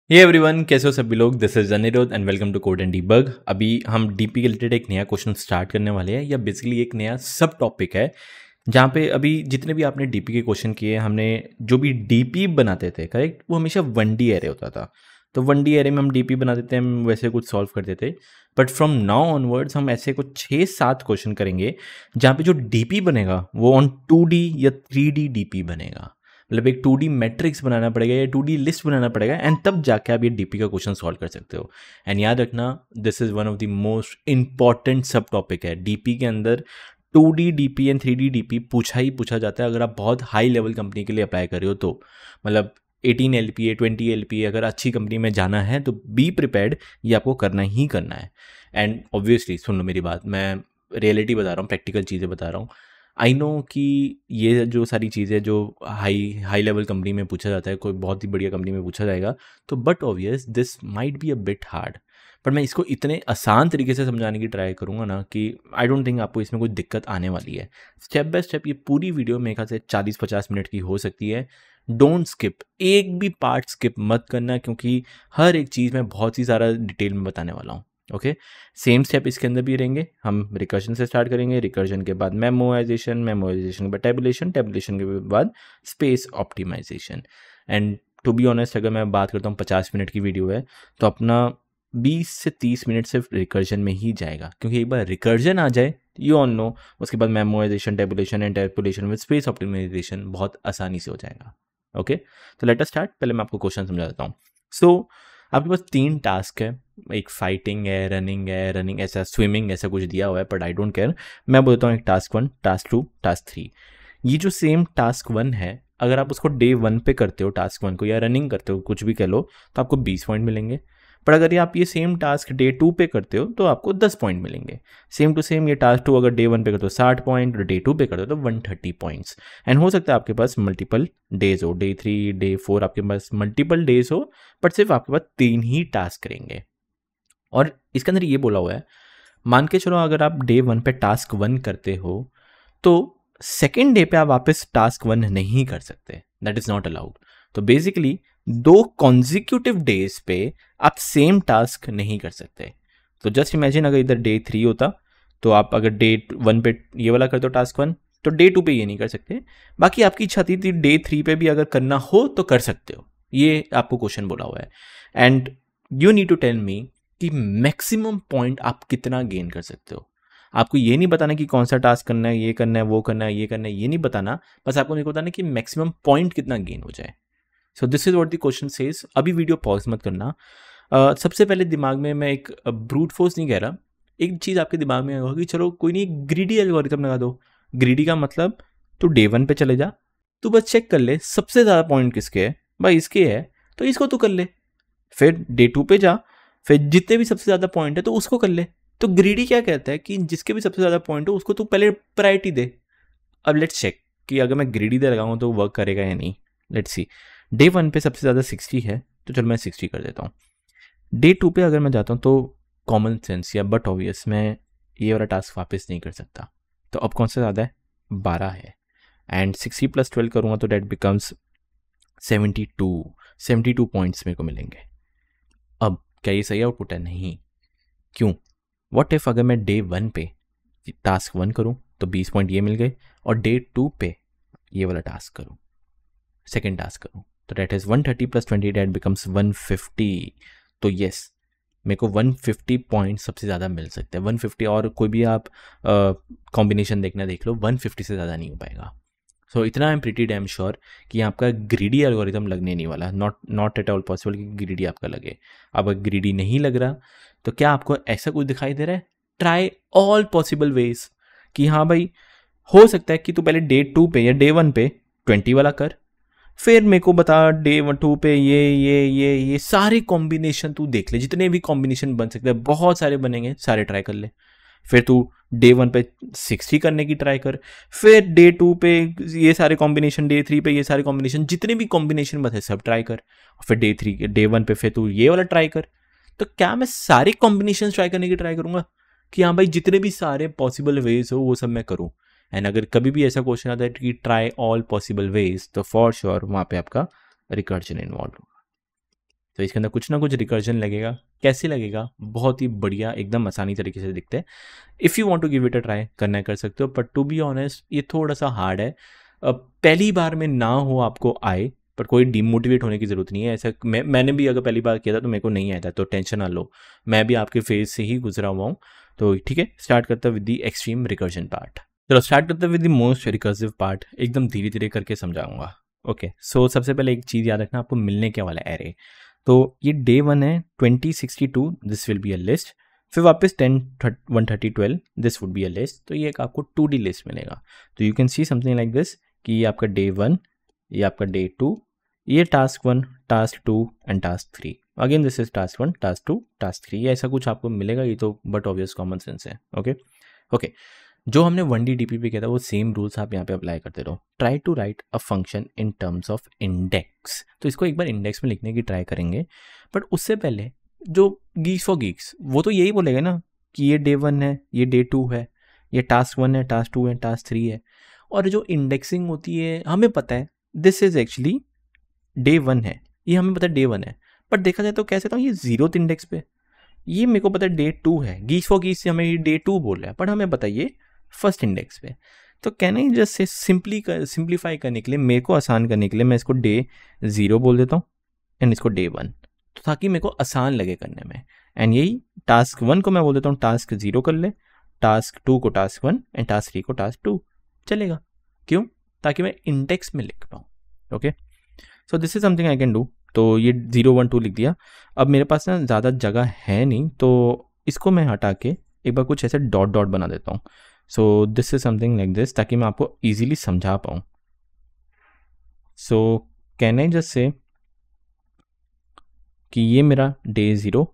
Hey everyone, कैसे हो सभी लोग। This is Aniruddh and welcome to code and debug. अभी हम डीपी के रिलेटेड एक नया क्वेश्चन स्टार्ट करने वाले हैं, या बेसिकली एक नया सब टॉपिक है जहाँ पे अभी जितने भी आपने डीपी के क्वेश्चन किए, हमने जो भी डीपी बनाते थे करेक्ट, वो हमेशा 1D एरे होता था। तो 1D एरे में हम डीपी बनाते थे, हम वैसे कुछ सॉल्व करते थे। बट फ्रॉम नाउ ऑनवर्ड्स हम ऐसे कुछ 6-7 क्वेश्चन करेंगे जहाँ पे जो डीपी बनेगा वो ऑन 2D या 3D डीपी बनेगा। मतलब एक 2D मैट्रिक्स बनाना पड़ेगा या 2D लिस्ट बनाना पड़ेगा, एंड तब जाके आप ये डीपी का क्वेश्चन सॉल्व कर सकते हो। एंड याद रखना, this is one of the most important सब टॉपिक है डीपी के अंदर। 2D DP and 3D DP पूछा ही पूछा जाता है अगर आप बहुत हाई लेवल कंपनी के लिए अप्लाई कर रहे हो तो। मतलब 18 LPA 20 LPA अगर अच्छी कंपनी में जाना है तो बी प्रिपेयर्ड, ये आपको करना ही करना है। एंड ऑब्वियसली सुन लो मेरी बात, मैं रियलिटी बता रहा हूँ, प्रैक्टिकल चीज़ें बता रहा हूँ। आई नो कि ये जो सारी चीज़ें जो हाई लेवल कंपनी में पूछा जाता है, कोई बहुत ही बढ़िया कंपनी में पूछा जाएगा तो, but obvious this might be a bit hard. पर मैं इसको इतने आसान तरीके से समझाने की ट्राई करूँगा ना कि आई डोंट थिंक आपको इसमें कोई दिक्कत आने वाली है। स्टेप बाय स्टेप ये पूरी वीडियो मेरे ख्याल से 40-50 मिनट की हो सकती है। डोंट स्किप, एक भी पार्ट स्किप मत करना, क्योंकि हर एक चीज़ मैं बहुत ही सारा डिटेल में बताने वाला हूँ। ओके, सेम स्टेप इसके अंदर भी रहेंगे। हम रिकर्जन से स्टार्ट करेंगे, रिकर्जन के बाद मेमोराइजेशन, मेमोराइजेशन के बाद टेबुलेशन, टेबुलेशन के बाद space optimization. And to be honest, अगर मैं बात करता हूँ 50 मिनट की वीडियो है तो अपना 20 से 30 मिनट सिर्फ रिकर्जन में ही जाएगा, क्योंकि एक बार रिकर्जन आ जाए यू ऑल नो, उसके बाद memorization, tabulation and tabulation with space optimization बहुत आसानी से हो जाएगा। ओके, तो लेट अस स्टार्ट। पहले मैं आपको क्वेश्चन समझा देता हूँ। सो आपके पास 3 टास्क है, एक फाइटिंग है, रनिंग ऐसा, स्विमिंग ऐसा कुछ दिया हुआ है, बट आई डोंट केयर। मैं बोलता हूँ एक टास्क 1, टास्क 2, टास्क 3। ये जो सेम टास्क 1 है, अगर आप उसको डे 1 पे करते हो टास्क 1 को, या रनिंग करते हो, कुछ भी कह लो, तो आपको 20 पॉइंट मिलेंगे। पर अगर आप ये सेम टास्क डे 2 पे करते हो तो आपको 10 पॉइंट मिलेंगे। सेम टू सेम ये टास्क 2 अगर डे 1 पे करते हो 60 पॉइंट, और डे 2 पे करते हो तो 130 पॉइंट्स। एंड हो सकता है आपके पास मल्टीपल डेज हो, डे 3 डे 4 आपके पास मल्टीपल डेज हो, बट सिर्फ आपके पास 3 ही टास्क करेंगे। और इसके अंदर ये बोला हुआ है, मान के चलो अगर आप डे 1 पे टास्क 1 करते हो तो सेकेंड डे पे आप वापस टास्क 1 नहीं कर सकते, दैट इज नॉट अलाउड। तो बेसिकली 2 कॉन्जिक्यूटिव डेज पे आप सेम टास्क नहीं कर सकते। तो जस्ट इमेजिन अगर इधर डे 3 होता तो आप अगर डे 1 पे ये वाला करते हो टास्क 1, तो डे 2 पे ये नहीं कर सकते। बाकी आपकी इच्छा थी डे 3 पे भी अगर करना हो तो कर सकते हो, ये आपको क्वेश्चन बोला हुआ है। And you need to tell me कि मैक्सिमम पॉइंट आप कितना गेन कर सकते हो। आपको ये नहीं बताना कि कौन सा टास्क करना है, ये करना है, वो करना है, ये करना है, ये नहीं बताना। बस आपको मेरे को बताना कि मैक्सिमम पॉइंट कितना गेन हो जाए। सो this is what the question says. अभी वीडियो पॉज मत करना। सबसे पहले दिमाग में, मैं एक ब्रूट फोर्स नहीं कह रहा, एक चीज़ आपके दिमाग में होगा कि चलो कोई नहीं, ग्रीडी एल्गोरिथम लगा दो। ग्रीडी का मतलब तू डे 1 पे चले जा, तू बस चेक कर ले सबसे ज़्यादा पॉइंट किसके है, भाई इसके है तो इसको तू कर ले। फिर डे 2 पे जा, फिर जितने भी सबसे ज़्यादा पॉइंट है तो उसको कर ले। तो ग्रीडी क्या कहता है कि जिसके भी सबसे ज़्यादा पॉइंट हो उसको तू पहले प्रायोरिटी दे। अब लेट्स चेक कि अगर मैं ग्रीडी दे लगाऊँ तो वर्क करेगा या नहीं। लेट्स सी, डे 1 पे सबसे ज़्यादा 60 है तो चलो मैं 60 कर देता हूँ। डे 2 पे अगर मैं जाता हूँ तो कॉमन सेंस या बट ऑब्वियस मैं ये वाला टास्क वापस नहीं कर सकता। तो अब कौन सा ज़्यादा है, 12 है। एंड 60 + 12 करूँगा तो डेट बिकम्स 72 पॉइंट्स मेरे को मिलेंगे। अब क्या ये सही आउटपुट है? नहीं। क्यों? व्हाट इफ अगर मैं डे 1 पे टास्क 1 करूं तो 20 पॉइंट ये मिल गए, और डे 2 पे ये वाला टास्क करूं, सेकेंड टास्क करूं, तो डेट इज 130 + 20 डेट बिकम्स 150। तो यस, मेरे को 150 पॉइंट सबसे ज़्यादा मिल सकते हैं। 150, और कोई भी आप कॉम्बिनेशन देखना देख लो, 150 से ज़्यादा नहीं हो पाएगा। सो इतना I am pretty damn sure कि आपका ग्रीडी एल्गोरिथम लगने नहीं वाला। नॉट एट ऑल पॉसिबल कि ग्रीडी आपका लगे। अब अगर ग्रीडी नहीं लग रहा तो क्या आपको ऐसा कुछ दिखाई दे रहा है? ट्राई ऑल पॉसिबल वेज कि हाँ भाई, हो सकता है कि तू पहले डे 2 पे या डे 1 पे 20 वाला कर, फिर मेरे को बता डे 2 पे ये सारे कॉम्बिनेशन तू देख ले, जितने भी कॉम्बिनेशन बन सकते हैं, बहुत सारे बनेंगे, सारे ट्राई कर ले। फिर तू डे 1 पे 60 करने की ट्राई कर, फिर डे 2 पे ये सारे कॉम्बिनेशन, डे 3 पे ये सारे कॉम्बिनेशन, जितने भी कॉम्बिनेशन बचे सब ट्राई कर। फिर डे 1 पे फिर तू ये वाला ट्राई कर। तो क्या मैं सारे कॉम्बिनेशन ट्राई करने की ट्राई करूंगा कि हाँ भाई जितने भी सारे पॉसिबल वेज हो वो सब मैं करूँ। एंड अगर कभी भी ऐसा क्वेश्चन आता है कि ट्राई ऑल पॉसिबल वेज, तो फॉर श्योर वहाँ पे आपका रिकर्जन इन्वॉल्व होगा। तो इसके अंदर कुछ ना कुछ रिकर्जन लगेगा। कैसे लगेगा? बहुत ही बढ़िया, एकदम आसानी तरीके से दिखते हैं। If you want to give it a try, करना है कर सकते हो, बट टू बी ऑनेस्ट ये थोड़ा सा हार्ड है। पहली बार में ना हो आपको आए, पर कोई डिमोटिवेट होने की ज़रूरत नहीं है। ऐसा मैंने भी अगर पहली बार किया था तो मेरे को नहीं आया था, तो टेंशन ना लो, मैं भी आपके फेज से ही गुजरा हुआ हूँ। तो ठीक है, स्टार्ट करता with the extreme recursion part. चलो स्टार्ट करते with the most recursive part, एकदम धीरे धीरे करके समझाऊंगा। ओके, सो सबसे पहले एक चीज़ याद रखना, आपको मिलने क्या वाला एरे। तो ये डे 1 है 2062, this will be a list. फिर वापस 10 130 12, this would be a list. तो ये एक आपको 2D लिस्ट मिलेगा। तो you can see something like this कि ये आपका डे 1, ये आपका डे 2, ये task 1, task 2 and task 3। Again this is task 1, task 2, task 3, ऐसा कुछ आपको मिलेगा। ये तो बट ऑब्वियस कॉमन सेंस है। ओके, जो हमने 1D डीपी पे किया था वो सेम रूल्स आप यहाँ पे अप्लाई करते रहो। Try to write a function in terms of index. तो इसको एक बार इंडेक्स में लिखने की ट्राई करेंगे, बट उससे पहले जो गीक्स फॉर गीक्स वो तो यही बोलेगा ना कि ये डे 1 है, ये डे 2 है, ये टास्क 1 है, टास्क 2 है, टास्क 3 है। और जो इंडेक्सिंग होती है हमें पता है दिस इज एक्चुअली डे 1 है, ये हमें पता है डे 1 है। बट देखा जाए तो कैसे तो ये 0th इंडेक्स पे, ये मेरे को पता है डे 2 है। गीक्स फॉर गीक्स से हमें ये डे 2 बोल रहा है, बट हमें बताइए फर्स्ट इंडेक्स पे। तो कहना ही जस्ट से सिंप्लीफाई करने के लिए, मेरे को आसान करने के लिए मैं इसको डे 0 बोल देता हूँ एंड इसको डे 1, तो ताकि मेरे को आसान लगे करने में। एंड यही टास्क 1 को मैं बोल देता हूँ टास्क 0 कर ले, टास्क 2 को टास्क 1 एंड टास्क 3 को टास्क 2, चलेगा। क्यों? ताकि मैं इंडेक्स में लिख पाऊँ। Okay, so this is something I can do. तो ये 0 1 2 लिख दिया। अब मेरे पास ना ज़्यादा जगह है नहीं, तो इसको मैं हटा के एक बार कुछ ऐसे डॉट डॉट बना देता हूँ। सो this is something like this, ताकि मैं आपको ईजिली समझा पाऊँ। So can I just say कि ये मेरा day 0,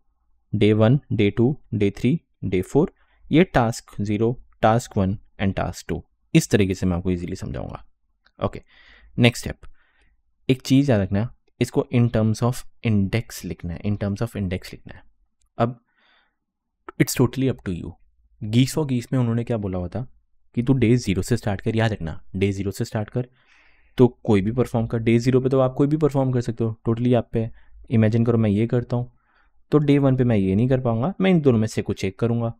day 1, day 2, day 3, day 4, ये टास्क 0, टास्क 1 एंड टास्क 2। इस तरीके से मैं आपको ईजिली समझाऊंगा। ओके, नेक्स्ट स्टेप, एक चीज़ याद रखना, इसको इन टर्म्स ऑफ इंडेक्स लिखना है, इन टर्म्स ऑफ इंडेक्स लिखना है। अब it's totally up to you. Geeks for geeks में उन्होंने क्या बोला हुआ था कि तू डे 0 से स्टार्ट कर, याद रखना डे 0 से स्टार्ट कर, तो कोई भी परफॉर्म कर। डे 0 पे तो आप कोई भी परफॉर्म कर सकते हो, टोटली आप पे। इमेजिन करो मैं ये करता हूँ, तो डे 1 पे मैं ये नहीं कर पाऊंगा, मैं इन दोनों में से कुछ एक करूँगा।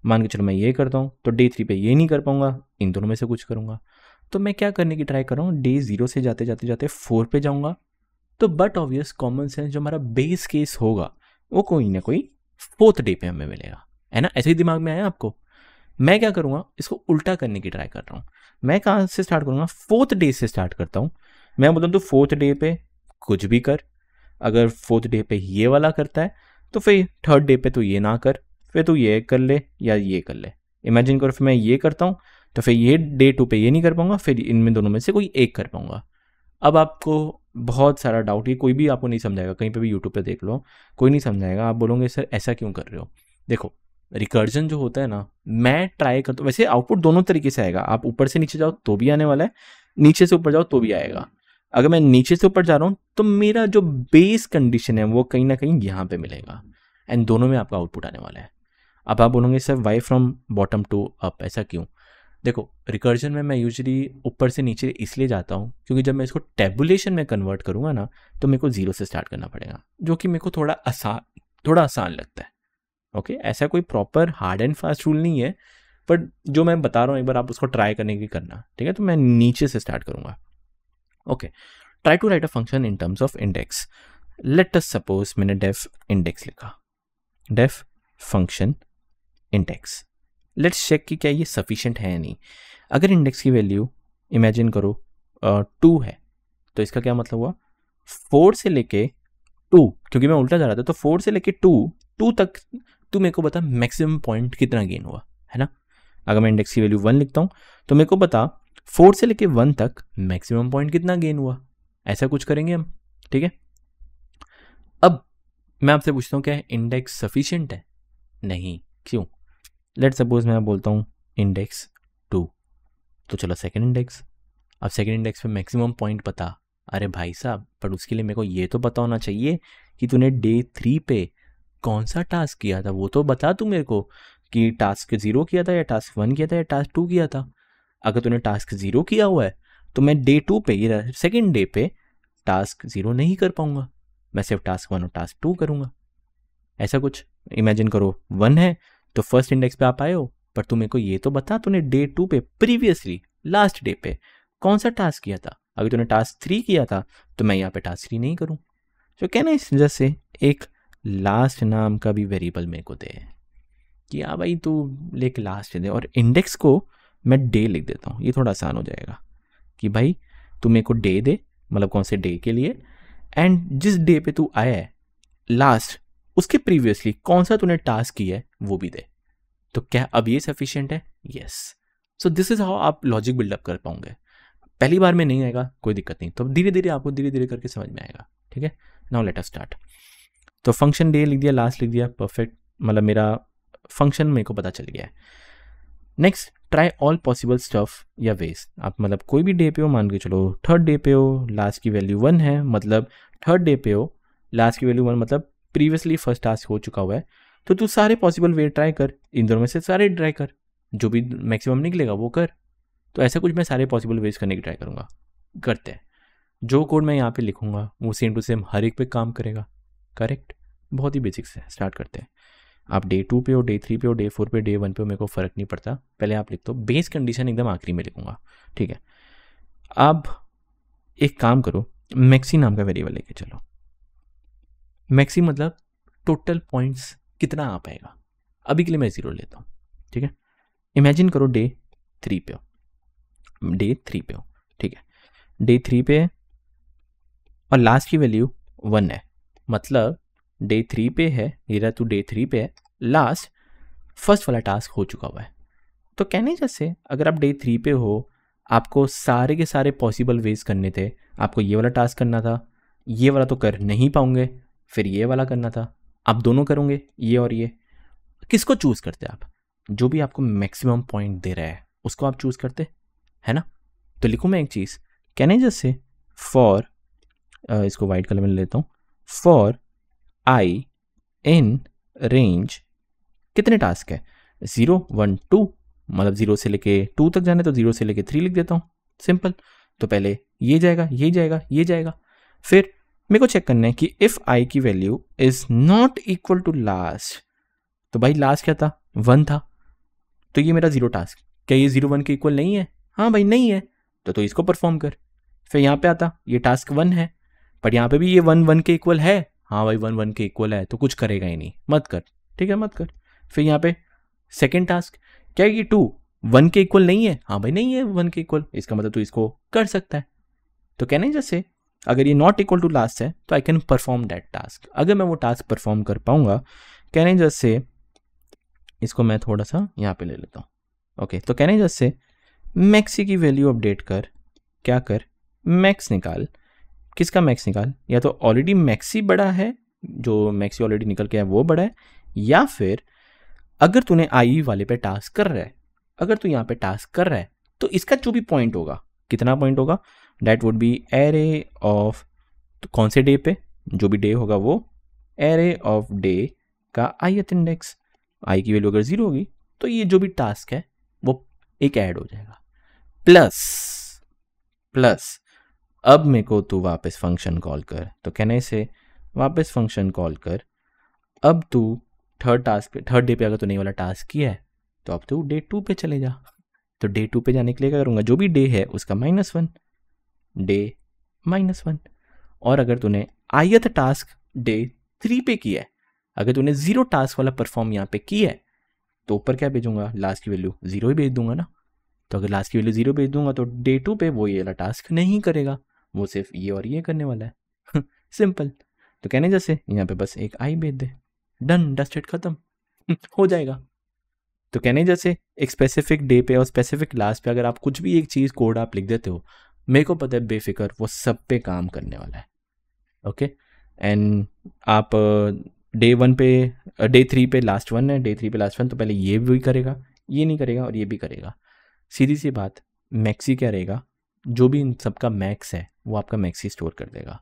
मान के चलो मैं ये करता हूँ, तो डे 3 पे ये नहीं कर पाऊंगा, इन दोनों में से कुछ करूँगा। तो मैं क्या करने की ट्राई कर रहा हूँ, डे 0 से जाते जाते जाते 4 पे जाऊँगा। तो बट ऑब्वियस कॉमन सेंस जो हमारा बेस केस होगा वो कोई ना कोई 4th डे पे हमें मिलेगा, है ना? ऐसे ही दिमाग में आया आपको? मैं क्या करूँगा, इसको उल्टा करने की ट्राई कर रहा हूँ। मैं कहाँ से स्टार्ट करूँगा, 4th डे से स्टार्ट करता हूँ। मैं बोलता हूँ तो 4th डे पे कुछ भी कर। अगर 4th डे पे ये वाला करता है तो फिर 3rd डे पे तो ये ना कर, फिर तू ये कर ले या ये कर ले। इमेजिन करो फिर मैं ये करता हूँ, तो फिर ये डे 2 पे ये नहीं कर पाऊंगा, फिर इनमें दोनों में से कोई एक कर पाऊंगा। अब आपको बहुत सारा डाउट, ये कोई भी आपको नहीं समझाएगा, कहीं पे भी यूट्यूब पे देख लो, कोई नहीं समझाएगा। आप बोलोगे सर ऐसा क्यों कर रहे हो? देखो, रिकर्जन जो होता है ना, मैं ट्राई करता हूँ, वैसे आउटपुट दोनों तरीके से आएगा। आप ऊपर से नीचे जाओ तो भी आने वाला है, नीचे से ऊपर जाओ तो भी आएगा। अगर मैं नीचे से ऊपर जा रहा हूँ तो मेरा जो बेस कंडीशन है वो कहीं ना कहीं यहाँ पे मिलेगा, एंड दोनों में आपका आउटपुट आने वाला है। अब आप बोलोगे sir why from bottom to up, ऐसा क्यों? देखो, रिकर्जन में मैं यूजुअली ऊपर से नीचे इसलिए जाता हूँ क्योंकि जब मैं इसको टेबुलेशन में कन्वर्ट करूँगा ना, तो मेरे को 0 से स्टार्ट करना पड़ेगा, जो कि मेरे को थोड़ा आसान लगता है। ओके, ऐसा कोई proper hard and fast rule नहीं है, बट जो मैं बता रहा हूँ एक बार आप उसको ट्राई करने की करना, ठीक है? तो मैं नीचे से स्टार्ट करूँगा। Okay, try to write a function in terms of index. Let us suppose मैंने डेफ इंडेक्स लिखा, def function index. Let's check कि क्या ये सफिशिएंट है या नहीं। अगर इंडेक्स की वैल्यू इमेजिन करो 2 है, तो इसका क्या मतलब हुआ, 4 से लेके 2, क्योंकि मैं उल्टा जा रहा था, तो 4 से लेके 2 तक तू मेरे को बता मैक्सिमम पॉइंट कितना गेन हुआ, है ना? अगर मैं इंडेक्स की वैल्यू 1 लिखता हूँ तो मेरे को बता 4 से लेके 1 तक मैक्सिमम पॉइंट कितना गेन हुआ। ऐसा कुछ करेंगे हम, ठीक है? अब मैं आपसे पूछता हूँ क्या इंडेक्स सफिशिएंट है? नहीं। क्यों? लेट सपोज मैं बोलता हूँ इंडेक्स 2, तो चलो सेकंड इंडेक्स। अब सेकंड इंडेक्स पे मैक्सिमम पॉइंट पता, अरे भाई साहब, पर उसके लिए मेरे को ये तो पता होना चाहिए कि तूने डे 3 पे कौन सा टास्क किया था, वो तो बता तू मेरे को कि टास्क 0 किया था या टास्क 1 किया था या टास्क 2 किया था। अगर तूने टास्क 0 किया हुआ है तो मैं डे 2 पे या सेकेंड डे पे टास्क 0 नहीं कर पाऊंगा, मैं सिर्फ टास्क 1 और टास्क 2 करूँगा। ऐसा कुछ इमेजिन करो, 1 है तो फर्स्ट इंडेक्स पे आप आए हो, पर तू मेरे को ये तो बता तूने डे 2 पे प्रीवियसली लास्ट डे पे कौन सा टास्क किया था। अगर तूने टास्क 3 किया था तो मैं यहाँ पे टास्क 3 नहीं करूँ। तो कहना इस वजह से एक लास्ट नाम का भी वेरिएबल मेरे को दे कि हाँ भाई तू लेक लास्ट दे, और इंडेक्स को मैं डे लिख देता हूँ। ये थोड़ा आसान हो जाएगा कि भाई तू मेरे को डे दे, मतलब कौन से डे के लिए, एंड जिस डे पे तू आया है लास्ट उसके प्रीवियसली कौन सा तूने टास्क किया है वो भी दे। तो क्या अब ये सफिशिएंट है? Yes. So this is how आप लॉजिक बिल्डअप कर पाओगे। पहली बार में नहीं आएगा कोई दिक्कत नहीं, तो धीरे धीरे आपको धीरे धीरे करके समझ में आएगा। ठीक है, नाउ लेट अस स्टार्ट। तो फंक्शन डे लिख दिया, लास्ट लिख दिया, परफेक्ट, मतलब मेरा फंक्शन मेरे को पता चल गया है। Next, try all possible stuff या वेज। आप मतलब कोई भी डे पे हो, मान के चलो थर्ड डे पे हो, लास्ट की वैल्यू 1 है, मतलब थर्ड डे पे हो, लास्ट की वैल्यू 1 मतलब प्रीवियसली फर्स्ट टास्क हो चुका हुआ है, तो तू सारे पॉसिबल वे ट्राई कर, इन दोनों में से सारे ट्राई कर, जो भी मैक्सिमम निकलेगा वो कर। तो ऐसा कुछ मैं सारे पॉसिबल वेज करने की ट्राई करूँगा। करते हैं, जो कोड मैं यहाँ पे लिखूँगा वो सेम टू सेम हर एक पे काम करेगा। करेक्ट, बहुत ही बेसिक से स्टार्ट करते हैं। आप डे 2 पे हो, डे 3 पे हो, डे 4 पे, डे 1 पे हो, मेरे को फ़र्क नहीं पड़ता, पहले आप लिख दो। बेस कंडीशन एकदम आखिरी में लिखूँगा। ठीक है, अब एक काम करो, मैक्सी नाम का वेरिएबल लेके चलो। मैक्सी मतलब टोटल पॉइंट्स कितना आ पाएगा। अभी के लिए मैं 0 लेता हूँ। ठीक है, इमेजिन करो डे 3 पे हो, डे 3 पे हो। ठीक है, डे 3 पे है और लास्ट की वैल्यू 1 है, मतलब डे 3 पे है, ये तू डे 3 पे है, लास्ट फर्स्ट वाला टास्क हो चुका हुआ है। तो कहने जैसे अगर आप डे 3 पे हो, आपको सारे के सारे पॉसिबल वेज करने थे। आपको ये वाला टास्क करना था, ये वाला तो कर नहीं पाओगे, फिर ये वाला करना था, आप दोनों करोगे, ये और ये। किसको चूज़ करते आप? जो भी आपको मैक्सिमम पॉइंट दे रहा है उसको आप चूज़ करते, है ना। तो लिखूँ मैं एक चीज़, कहने जैसे फॉर, इसको वाइट कलर में लेता हूँ, फॉर आई इन रेंज कितने टास्क है, 0 1 2, मतलब 0 से लेके 2 तक जाना है तो 0 से लेके 3 लिख देता हूँ, सिंपल। तो पहले ये जाएगा, ये जाएगा, ये जाएगा, फिर मेरे को चेक करना है कि इफ़ आई की value is not equal to last, तो भाई लास्ट क्या था, 1 था, तो ये मेरा 0 टास्क, क्या ये 0 1 के इक्वल नहीं है? हाँ भाई नहीं है, तो इसको परफॉर्म कर। फिर यहाँ पे आता, ये टास्क 1 है, पर यहाँ पे भी ये 1 1 के इक्वल है, हाँ भाई 1 1 के इक्वल है, तो कुछ करेगा ही नहीं, मत कर। ठीक है, मत कर। फिर यहाँ पे सेकेंड टास्क, क्या ये 2 1 के इक्वल नहीं है? हाँ भाई नहीं है 1 के इक्वल, इसका मतलब तो इसको कर सकता है। तो कहने जैसे अगर ये नॉट इक्वल टू लास्ट है तो I can perform that task, अगर मैं वो टास्क परफॉर्म कर पाऊंगा। कहने जैसे इसको मैं थोड़ा सा यहाँ पे ले लेता हूँ। ओके, तो कहने जैसे मैक्सी की वैल्यू अपडेट कर, क्या कर, मैक्स निकाल। किसका मैक्स निकाल? या तो ऑलरेडी मैक्सी बड़ा है, जो मैक्सी ऑलरेडी निकल के है वो बड़ा है, या फिर अगर तूने आई वाले पे टास्क कर रहा है, अगर तू यहाँ पे टास्क कर रहा है तो इसका जो भी पॉइंट होगा, कितना पॉइंट होगा, that would be array of, तो कौन से डे पे, जो भी डे होगा वो एरे ऑफ डे का ith इंडेक्स। आई की वैल्यू अगर 0 होगी तो ये जो भी टास्क है वो एक ऐड हो जाएगा। प्लस अब मेरे को तू वापस फंक्शन कॉल कर, तो कहने से वापस फंक्शन कॉल कर। अब तू थर्ड डे पे अगर तूने वाला टास्क किया है तो अब तू डे 2 पे चले जा। तो डे 2 पे जाने के लिए क्या करूँगा, जो भी डे है उसका -1, डे -1। और अगर तूने ith टास्क डे 3 पे किया है, अगर तूने 0 टास्क वाला परफॉर्म यहाँ पे किया है, तो ऊपर क्या भेजूंगा, लास्ट की वैल्यू 0 ही भेज दूंगा ना। तो अगर लास्ट की वैल्यू 0 भेज दूंगा तो डे 2 पे वो ये वाला टास्क नहीं करेगा, वो सिर्फ ये और ये करने वाला है। सिंपल। तो कहने जैसे यहाँ पे बस एक आई भेज दे, डन, डस्टेड, खत्म। हो जाएगा। तो कहने जैसे एक स्पेसिफिक डे पे और स्पेसिफिक लास्ट पे अगर आप कुछ भी एक चीज़ कोड आप लिख देते हो, मेरे को पता है बेफिक्र वो सब पे काम करने वाला है। ओके, एंड आप डे 1 पे, डे 3 पे लास्ट 1 है, डे 3 पे लास्ट 1, तो पहले ये भी करेगा, ये नहीं करेगा और ये भी करेगा। सीधी सी बात, मैक्सी क्या रहेगा, जो भी इन सबका मैक्स है वो आपका मैक्सी स्टोर कर देगा।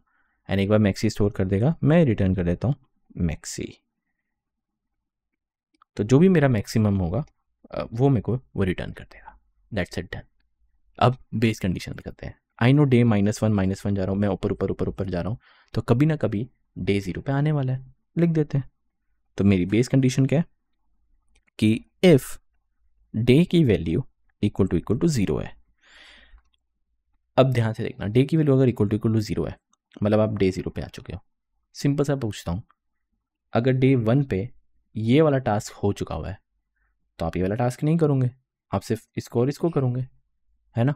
एंड एक बार मैक्सी स्टोर कर देगा, मैं रिटर्न कर देता हूँ मैक्सी। तो जो भी मेरा मैक्सिमम होगा वो मेरे को वो रिटर्न कर देगा। That's it, done. अब बेस कंडीशन करते हैं। आई नो डे -1 जा रहा हूँ मैं, ऊपर ऊपर ऊपर ऊपर जा रहा हूँ, तो कभी ना कभी डे 0 पे आने वाला है, लिख देते हैं। तो मेरी बेस कंडीशन क्या है कि इफ डे की वैल्यू इक्वल टू 0 है। अब ध्यान से देखना, डे की वैल्यू अगर इक्वल टू 0 है मतलब आप डे 0 पे आ चुके हो। सिंपल सा पूछता हूँ, अगर डे 1 पे ये वाला टास्क हो चुका हुआ है तो आप ये वाला टास्क नहीं करोगे, आप सिर्फ इसको और इसको करोगे, है ना।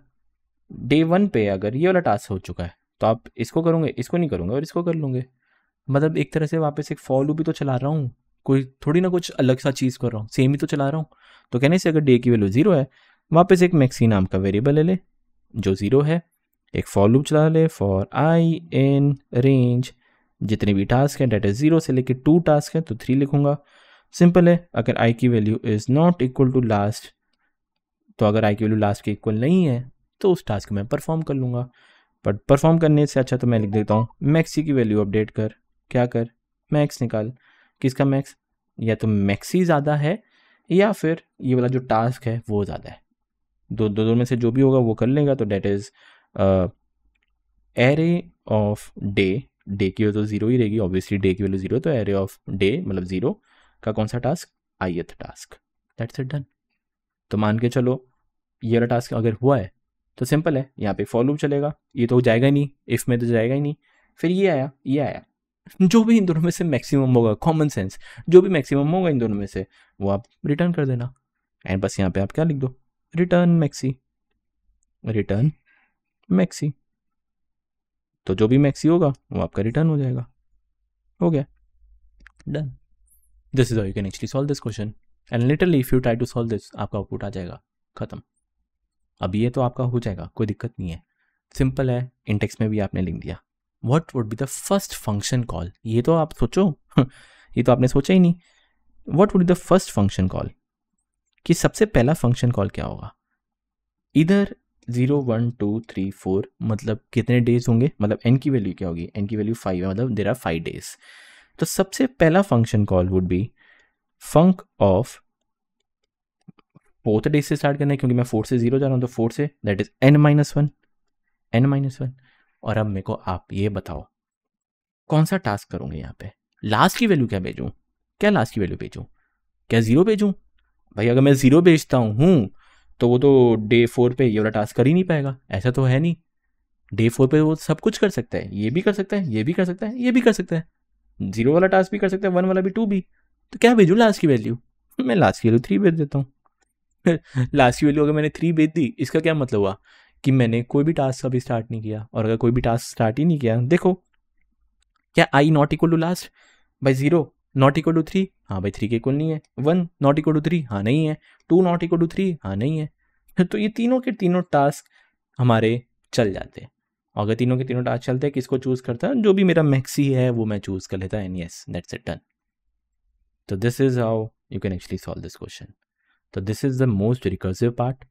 डे 1 पे अगर ये वाला टास्क हो चुका है तो आप इसको करोगे, इसको नहीं करोगे और इसको कर लोगे। मतलब एक तरह से वापस एक फॉर लूप भी तो चला रहा हूँ, कोई थोड़ी ना कुछ अलग सा चीज़ कर रहा हूँ, सेम ही तो चला रहा हूँ। तो कहने से अगर डे की वैल्यू 0 है, वापस एक मैक्सी नाम का वेरिएबल ले ले जो 0 है, एक फॉर लूप चला ले फॉर आई इन रेंज जितने भी टास्क हैं, डेट इज 0 से लेके 2 टास्क है तो 3 लिखूंगा। सिंपल है, अगर आई की value is not equal to last, तो अगर आई की वैल्यू लास्ट के इक्वल नहीं है तो उस टास्क में परफॉर्म कर लूँगा। बट परफॉर्म करने से अच्छा तो मैं लिख देता हूँ मैक्सी की वैल्यू अपडेट कर, क्या कर, मैक्स निकाल। किसका मैक्स? या तो मैक्सी ज़्यादा है या फिर ये वाला जो टास्क है वो ज़्यादा है, दो में से जो भी होगा वो कर लेगा। तो that is array of day, day की वैल्यू तो 0 ही रहेगी ऑब्वियसली, डे की वैल्यू 0, तो एरे ऑफ डे मतलब 0 का कौन सा task, ith task, that's it done. तो मान के चलो ये वाला टास्क अगर हुआ है तो सिंपल है, यहाँ पे फॉर लूप चलेगा, ये तो जाएगा ही नहीं, इफ़ में तो जाएगा ही नहीं। फिर ये आया, ये आया, जो भी इन दोनों में से मैक्सिमम होगा, कॉमन सेंस, जो भी मैक्सिमम होगा इन दोनों में से वो आप रिटर्न कर देना। एंड बस यहाँ पे आप क्या लिख दो, रिटर्न मैक्सी, रिटर्न मैक्सी। तो जो भी मैक्सी होगा वो आपका रिटर्न हो जाएगा, हो गया, done. This is how you can actually solve this question and literally if you try to solve this आपका आउटपुट आ जाएगा, खत्म। अब ये तो आपका हो जाएगा, कोई दिक्कत नहीं है, सिंपल है। इंटेक्स में भी आपने लिख दिया what would be the first function call, ये तो आप सोचो ये तो आपने सोचा ही नहीं। What would be the first function call, कि सबसे पहला फंक्शन कॉल क्या होगा। इधर 0 1 2 3 4 मतलब कितने डेज होंगे, मतलब एन की वैल्यू क्या होगी, एन की वैल्यू 5 है, मतलब देयर आर 5 डेज। तो सबसे पहला function call would be funk of, 4th day से स्टार्ट करना है क्योंकि मैं 4 से 0 जा रहा हूँ, तो 4 say that is n-1, n-1। और अब मेरे को आप ये बताओ कौन सा टास्क करूँगे यहाँ पे, लास्ट की वैल्यू क्या भेजूँ, क्या लास्ट की वैल्यू भेजूँ, क्या 0 भेजूँ। भाई अगर मैं 0 भेजता हूँ तो वो तो डे 4 पे ये वाला टास्क कर ही नहीं पाएगा, ऐसा तो है नहीं। डे 4 पे वो सब कुछ कर सकता है, ये भी कर सकता है, ये भी कर सकता है, ये भी कर सकता है, 0 वाला टास्क भी कर सकता है, 1 वाला भी, 2 भी। तो क्या भेजूँ लास्ट की वैल्यू, मैं लास्ट की वैल्यू 3 भेज देता हूँ लास्ट की वैल्यू अगर मैंने 3 भेज दी, इसका क्या मतलब हुआ कि मैंने कोई भी टास्क अभी स्टार्ट नहीं किया। और अगर कोई भी टास्क स्टार्ट ही नहीं किया, देखो क्या आई नॉट इक्वल टू लास्ट, भाई 0 नॉट इक्वल टू 3, हाँ भाई 3 के इक्वल नहीं है, 1 नॉट इक्वल टू 3, हाँ नहीं है, 2 नॉट इक्वल टू 3, हाँ नहीं है। तो ये तीनों के तीनों टास्क हमारे चल जाते हैं। अगर तीनों के तीनों टास्क चलते हैं, किसको चूज करता है, जो भी मेरा मैक्सी है वो मैं चूज कर लेता है, and yes that's it done. तो this is how you can actually solve this question. तो this is the most recursive part.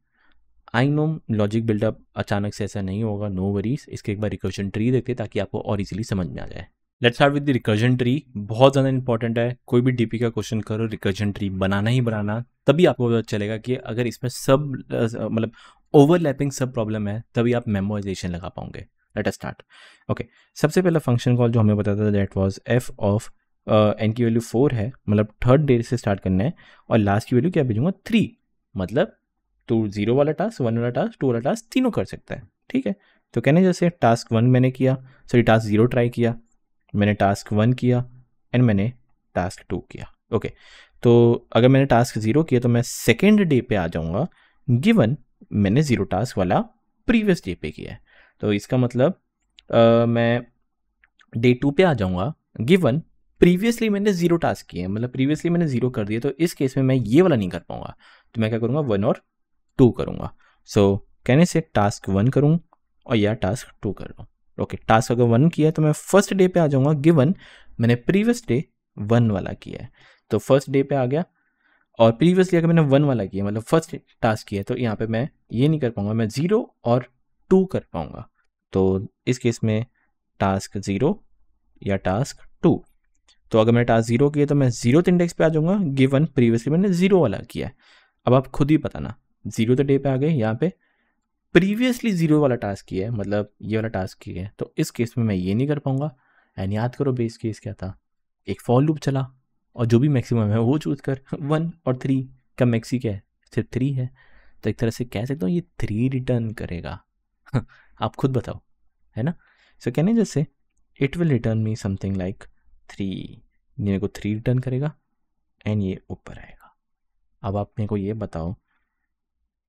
I know logic build up अचानक से ऐसा नहीं होगा, नो वरीज, इसके एक बार रिकर्जन ट्री देखते ताकि आपको और इजीली समझ में आ जाए। Let's start with the recursion tree, बहुत ज़्यादा इंपॉर्टेंट है। कोई भी डीपी का क्वेश्चन करो, रिकर्जन ट्री बनाना ही बनाना, तभी आपको पता चलेगा कि अगर इसमें सब मतलब ओवरलैपिंग सब प्रॉब्लम है तभी आप मेमोराइजेशन लगा पाओगे। Let us start. ओके, सबसे पहला फंक्शन कॉल जो हमें बताया था that was F of N की वैल्यू 4 है, मतलब 3rd डे से स्टार्ट करना है, और लास्ट की वैल्यू क्या भेजूंगा 3, मतलब तो 0 वाला टास्क, 1 वाला टास्क, 2 वाला टास्क तीनों कर सकता है, ठीक है। तो कहने जैसे टास्क 1 मैंने किया, सॉरी टास्क 0 ट्राई किया, मैंने टास्क 1 किया एंड मैंने टास्क 2 किया। ओके, तो अगर मैंने टास्क 0 किया तो मैं 2nd डे पे आ जाऊंगा, गिवन मैंने 0 टास्क वाला प्रीवियस डे पे किया है। तो इसका मतलब मैं डे 2 पे आ जाऊंगा, गिवन प्रीवियसली मैंने 0 टास्क किए हैं, मतलब प्रीवियसली मैंने 0 कर दिया। तो इस केस में मैं ये वाला नहीं कर पाऊंगा, तो मैं क्या करूँगा 1 और 2 करूँगा। सो कहने से टास्क 1 करूँ और या टास्क 2 कर लूँ। ओके, टास्क अगर 1 किया तो मैं फर्स्ट डे पे आ जाऊँगा, गिवन मैंने प्रीवियस डे 1 वाला किया है। तो फर्स्ट डे पे आ गया, और प्रीवियसली अगर मैंने 1 वाला किया मतलब फर्स्ट टास्क किया, तो यहाँ पे मैं ये नहीं कर पाऊँगा, मैं 0 और 2 कर पाऊँगा। तो इस केस में टास्क 0 या टास्क 2। तो अगर मैंने टास्क 0 किया तो मैं 0th इंडेक्स पे आ जाऊँगा, गिवन प्रीवियसली मैंने 0 वाला किया है। अब आप खुद ही बताना, 0th डे पे आ गए, यहाँ पे प्रीवियसली 0 वाला टास्क किया है, मतलब ये वाला टास्क किया है, तो इस केस में मैं ये नहीं कर पाऊंगा, एंड याद करो बेस केस क्या था, एक फॉर लूप चला और जो भी मैक्सिमम है वो चूज कर। 1 और 3 का मैक्सी क्या है, सिर्फ 3 है, तो एक तरह से कह सकता हूँ ये 3 रिटर्न करेगा। आप खुद बताओ, है ना। सो कहने जैसे it will return me something like 3, ये मेरे को 3 रिटर्न करेगा एंड ये ऊपर आएगा। अब आप मेरे को ये बताओ,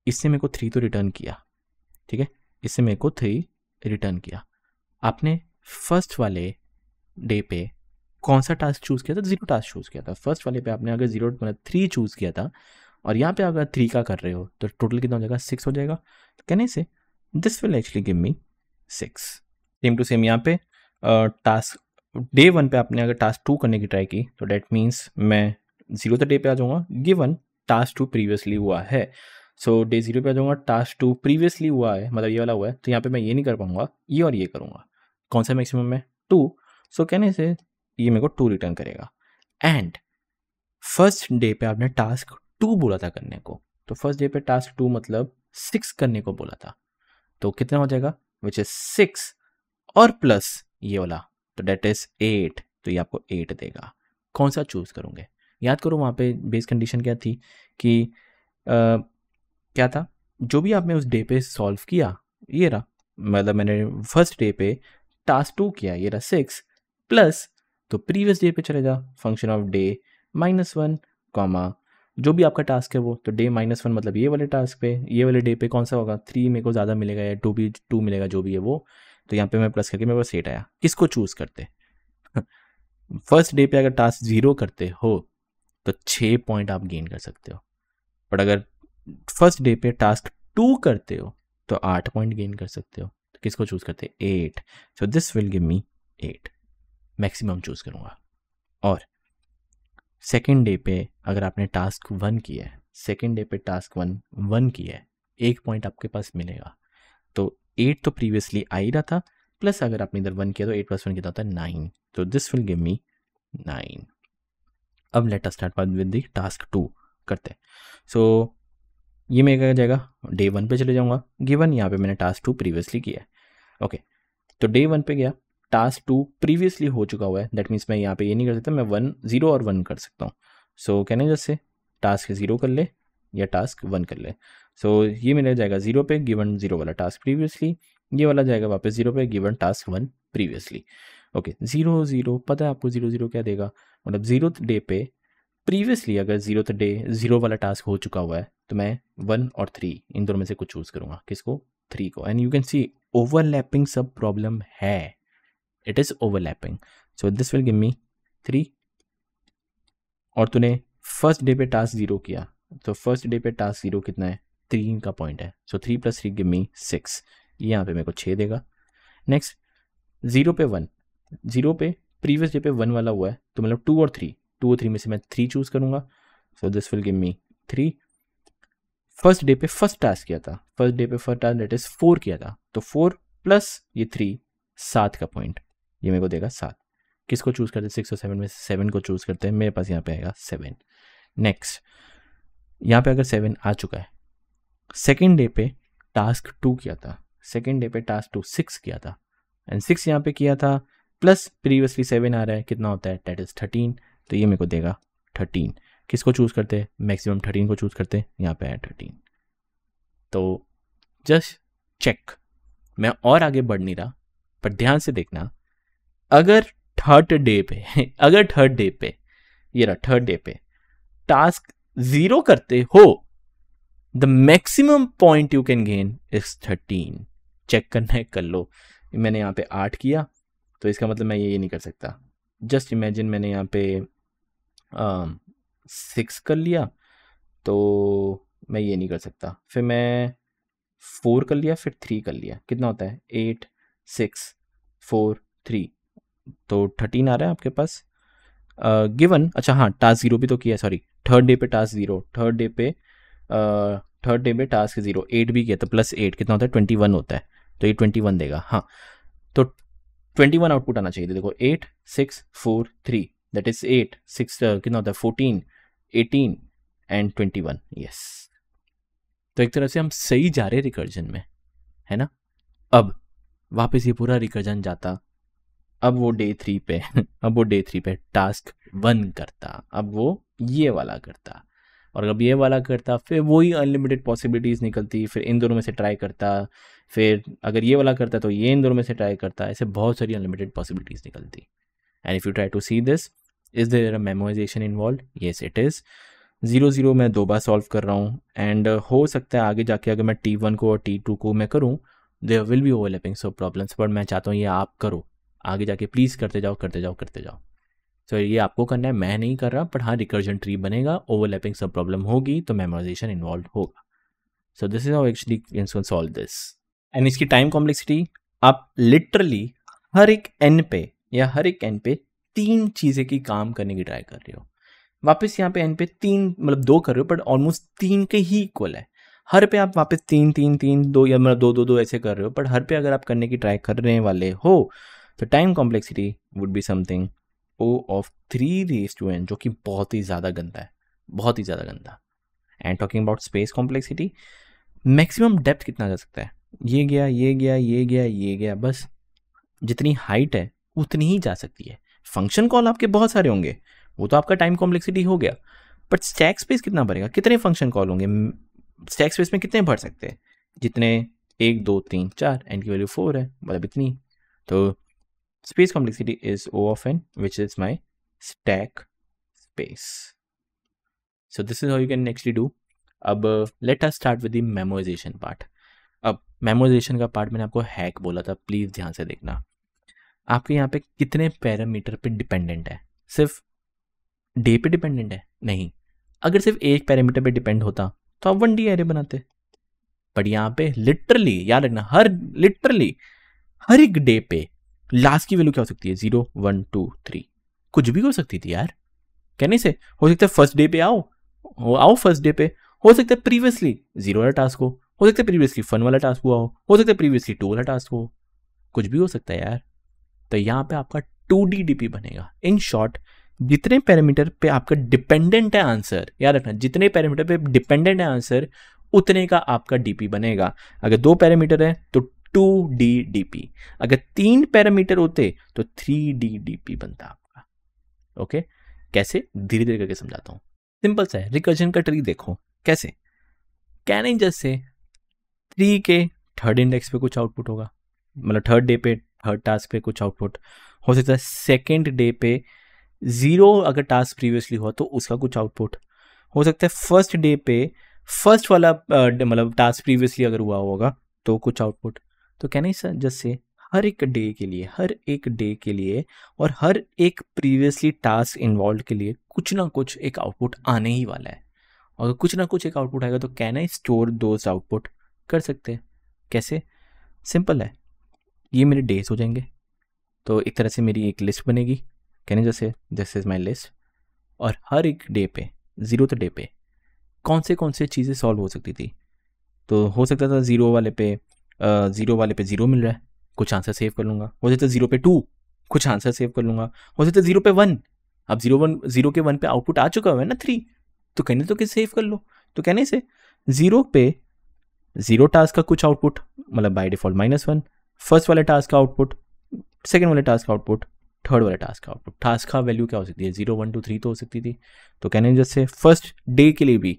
इससे मेरे को 3 तो रिटर्न किया, ठीक है, इससे मेरे को 3 रिटर्न किया। आपने फर्स्ट वाले डे पे कौन सा टास्क चूज़ किया था, 0 टास्क चूज़ किया था। फर्स्ट वाले पे आपने अगर 0 मतलब 3 चूज़ किया था और यहाँ पे अगर 3 का कर रहे हो तो टोटल कितना हो जाएगा, 6 हो जाएगा। तो कहने से this will actually give me 6। Same to same यहाँ पे टास्क डे 1 पे आपने अगर टास्क 2 करने की ट्राई की तो डेट मीन्स मैं 0th डे पे आ जाऊँगा, गिवन टास्क 2 प्रीवियसली हुआ है। सो डे 0 पे आ जाऊँगा, टास्क 2 प्रीवियसली हुआ है, मतलब ये वाला हुआ है, तो यहाँ पे मैं ये नहीं कर पाऊँगा, ये और ये करूँगा। कौन सा मैक्सिमम है, 2। सो कहने से ये मेरे को 2 रिटर्न करेगा। एंड फर्स्ट डे पे आपने टास्क 2 बोला था करने को, तो फर्स्ट डे पे टास्क 2 मतलब 6 करने को बोला था, तो कितना हो जाएगा, विच इज 6 और प्लस ये वाला, तो डेट इज 8, तो ये आपको 8 देगा। कौन सा चूज करोगे, याद करो वहाँ पे बेस कंडीशन क्या थी कि क्या था, जो भी आपने उस डे पे सॉल्व किया, ये रहा, मतलब मैंने फर्स्ट डे पे टास्क 2 किया, ये रहा 6 प्लस, तो प्रीवियस डे पे चले जा, फंक्शन ऑफ डे -1 कॉमा जो भी आपका टास्क है वो, तो डे -1 मतलब ये वाले टास्क पे, ये वाले डे पे कौन सा होगा, 3 मेरे को ज़्यादा मिलेगा या 2 मिलेगा, जो भी है वो, तो यहाँ पे मैं प्लस करके मेरे पास 8 आया। किसको चूज़ करते फर्स्ट डे पे अगर टास्क 0 करते हो तो 6 पॉइंट आप गेन कर सकते हो, बट अगर फर्स्ट डे पे टास्क 2 करते हो तो 8 पॉइंट गेन कर सकते हो। तो किसको चूज़ करते, 8। So this will give me 8, maximum choose करूँगा। और सेकेंड डे पे अगर आपने टास्क 1 किया है, सेकेंड डे पे टास्क 1 किया है, 1 पॉइंट आपके पास मिलेगा। तो 8 तो प्रीवियसली आ ही रहा था, प्लस अगर आपने इधर 1 किया तो 8 + 1 कितना होता है, 9, तो दिस विल गिव मी 9। अब let us start with the task 2 करते हैं। सो ये मेरा क्या जाएगा, डे 1 पे चले जाऊँगा, गिवन यहाँ पे मैंने टास्क 2 प्रीवियसली किया है। ओके, तो डे 1 पे गया, टास्क 2 प्रीवियसली हो चुका हुआ है, दैट मीन्स मैं यहाँ पे ये नहीं कर सकता, मैं 0 और 1 कर सकता हूँ। सो कहने जैसे टास्क 0 कर ले या टास्क 1 कर ले। सो ये मेरा जाएगा 0 पे, गिवन 0 वाला टास्क प्रीवियसली, ये वाला जाएगा वापस 0 पे, गिवन टास्क 1 प्रीवियसली। ओके, 0 0, पता है आपको 0 0 क्या देगा, मतलब 0th डे पे प्रीवियसली अगर 0th डे 0 वाला टास्क हो चुका हुआ है तो मैं 1 और 3 इन दोनों में से कुछ चूज़ करूँगा, किसको, 3 को। And you can see overlapping सब प्रॉब्लम है, it is overlapping. So this will give me 3। और तूने फर्स्ट डे पे टास्क 0 किया, तो फर्स्ट डे पे टास्क 0 कितना है, 3 का पॉइंट है, सो 3 + 3 गिव मी 6, ये यहाँ पे मेरे को 6 देगा। नेक्स्ट 0 पे 1, 0 पे प्रीवियस डे पे 1 वाला हुआ है, तो मतलब 2 और 3 में से मैं 3 चूज़ करूँगा, so this will give me 3। First day पे फर्स्ट टास्क किया था, फर्स्ट डे पे फर्स्ट टास्क दैट इज 4 किया था, तो 4 प्लस ये 3, 7 का पॉइंट, ये मेरे को देगा 7। किसको चूज़ करते हैं, 6 और 7 में से 7 को चूज़ करते हैं, मेरे पास यहाँ पे आएगा 7। नेक्स्ट यहाँ पे अगर 7 आ चुका है, सेकेंड डे पे टास्क 2 किया था, सेकेंड डे पे टास्क 2 6 किया था, एंड 6 यहाँ पे किया था, प्लस प्रीवियसली 7 आ रहा है, कितना होता है, दैट इज 13, तो ये मेरे को देगा 13। किसको चूज़ करते हैं, मैक्सिमम 13 को चूज़ करते हैं, यहाँ पे आया 13। तो जस्ट चेक, मैं और आगे बढ़ नहीं रहा, पर ध्यान से देखना, अगर थर्ड डे पे ये रहा, थर्ड डे पे टास्क 0 करते हो, the maximum point you can gain is 13। Check करना है कर लो, मैंने यहाँ पे 8 किया, तो इसका मतलब मैं ये नहीं कर सकता। जस्ट इमेजिन मैंने यहाँ पे 6 कर लिया, तो मैं ये नहीं कर सकता, फिर मैं 4 कर लिया, फिर 3 कर लिया, कितना होता है, 8 6 4 3, तो 13 आ रहा है आपके पास। गिवन, अच्छा हाँ, टास्क 0 भी तो किया, सॉरी, थर्ड डे पे टास्क 0, थर्ड डे पे टास्क 0 8 भी किया, तो +8 कितना होता है, 21 होता है, तो ये 21 देगा। हाँ, तो 21 आउटपुट आना चाहिए, देखो 8 6 4 3, दैट इज 8 6 कितना होता है, 14 18 एंड 21, यस। तो एक तरह से हम सही जा रहे रिकर्जन में, है ना। अब वापस ये पूरा रिकर्जन जाता अब वो डे 3 पे अब वो डे 3 पे टास्क 1 करता, अब वो ये वाला करता, और अब ये वाला करता, फिर वही अनलिमिटेड पॉसिबिलिटीज़ निकलती, फिर इन दोनों में से ट्राई करता, फिर अगर ये वाला करता तो ये इन दोनों में से ट्राई करता, ऐसे बहुत सारी अनलिमिटेड पॉसिबिलिटीज़ निकलती. And if you try to see this, is there a memorization involve? Yes it is. 0 मैं 2 बार सॉल्व कर रहा हूँ, एंड हो सकता है आगे जाके अगर मैं T1 को और T2 को मैं करूँ, देयर विल बी ओवरलैपिंग सब प्रॉब्लम्स, बट मैं चाहता हूँ ये आप करो आगे जाके, प्लीज़ करते जाओ करते जाओ करते जाओ. तो ये आपको करना है, मैं नहीं कर रहा, बट हाँ रिकर्जन ट्री बनेगा, ओवरलैपिंग सब प्रॉब्लम होगी तो मेमोराइजेशन इन्वॉल्व होगा. सो this is how actually can solve this. And इसकी टाइम कॉम्प्लेक्सिटी, आप लिटरली हर एक एन पे या हर एक एन पे 3 चीज़ें की काम करने की ट्राई कर रहे हो. वापस यहाँ पे एन पे 3 मतलब 2 कर रहे हो, बट ऑलमोस्ट 3 के ही इक्वल है. हर पे आप वापस 3 3 3 2 या मतलब 2 2 2 ऐसे कर रहे हो, बट हर पे अगर आप करने की ट्राई करने वाले हो तो time complexity would be something O of 3⁻n, जो कि बहुत ही ज़्यादा गंदा है, बहुत ही ज़्यादा गंदा. And talking about space complexity, maximum depth कितना जा सकता है? ये गया ये गया ये गया ये गया, बस जितनी हाइट है उतनी ही जा सकती है. फंक्शन कॉल आपके बहुत सारे होंगे, वो तो आपका टाइम कॉम्प्लेक्सिटी हो गया, बट स्टैक स्पेस कितना भरेगा? कितने फंक्शन कॉल होंगे स्टैक स्पेस में? कितने भर सकते हैं? जितने 1 2 3 4, एन की वैल्यू 4 है, मतलब इतनी. तो space complexity is O of n, which is my stack space. So this is how you can actually do. अब let us start with the memorization part. अब memorization का पार्ट मैंने आपको हैक बोला था, प्लीज़ ध्यान से देखना. आपके यहाँ पे कितने पैरामीटर पे डिपेंडेंट है? सिर्फ डे पे डिपेंडेंट है? नहीं. अगर सिर्फ एक पैरामीटर पे डिपेंड होता तो आप 1D एरे बनाते, बट यहाँ पे लिटरली याद रखना, लिटरली हर एक डे पे लास्ट की वैल्यू क्या हो सकती है? 0 1 2 3, कुछ भी हो सकती थी यार. कहने से हो सकता है फर्स्ट डे पे आओ फर्स्ट डे पे, हो सकता है प्रीवियसली 0 वाला टास्क हो सकता है प्रीवियसली फन वाला टास्क हुआ हो सकता है प्रीवियसली 2 वाला टास्क हो, कुछ भी हो सकता है यार. तो यहाँ पे आपका 2D DP बनेगा. इन शॉर्ट, जितने पैरामीटर पे आपका डिपेंडेंट है आंसर, याद रखना, जितने पैरामीटर पे डिपेंडेंट है आंसर उतने का आपका DP बनेगा. अगर 2 पैरामीटर है तो 2D DP, अगर 3 पैरामीटर होते तो 3D DP बनता आपका. ओके, कैसे? धीरे धीरे करके समझाता हूँ. सिंपल सा है, रिकर्जन का ट्री देखो कैसे. कैन आई जस्ट से 3 के थर्ड इंडेक्स पे कुछ आउटपुट होगा, मतलब थर्ड डे पे थर्ड टास्क पे कुछ आउटपुट हो सकता है. सेकेंड डे पे 0 अगर टास्क प्रीवियसली हुआ तो उसका कुछ आउटपुट हो सकता है. फर्स्ट डे पे फर्स्ट वाला मतलब टास्क प्रीवियसली अगर हुआ होगा तो कुछ आउटपुट. तो कहना सर जैसे हर एक डे के लिए और हर एक प्रीवियसली टास्क इन्वॉल्व के लिए कुछ ना कुछ एक आउटपुट आने ही वाला है. और कुछ ना कुछ एक आउटपुट आएगा तो can I store those output कर सकते हैं. कैसे? सिंपल है, ये मेरे डेज हो जाएंगे, तो एक तरह से मेरी एक लिस्ट बनेगी. कहने जैसे दिस इज़ माई लिस्ट, और हर एक डे पे 0th डे पे कौन से चीज़ें सॉल्व हो सकती थी. तो हो सकता था 0 वाले पे 0 मिल रहा है, कुछ आंसर सेव कर लूँगा. हो सकता है 0 पे 2, कुछ आंसर सेव कर लूँगा. हो सकता है 0 पे 1, अब 0 के 1 पे आउटपुट आ चुका है ना 3, तो कहने तो किस सेव कर लो. तो कहने से 0 पे 0 टास्क का कुछ आउटपुट, मतलब बाय डिफॉल्ट -1, फर्स्ट वाले टास्क का आउटपुट, सेकेंड वाले टास्क का आउटपुट, थर्ड वाले टास्क का आउटपुट. टास्क का वैल्यू क्या हो सकती है? 0 1 2 3 तो हो सकती थी. तो कहने जैसे फर्स्ट डे के लिए भी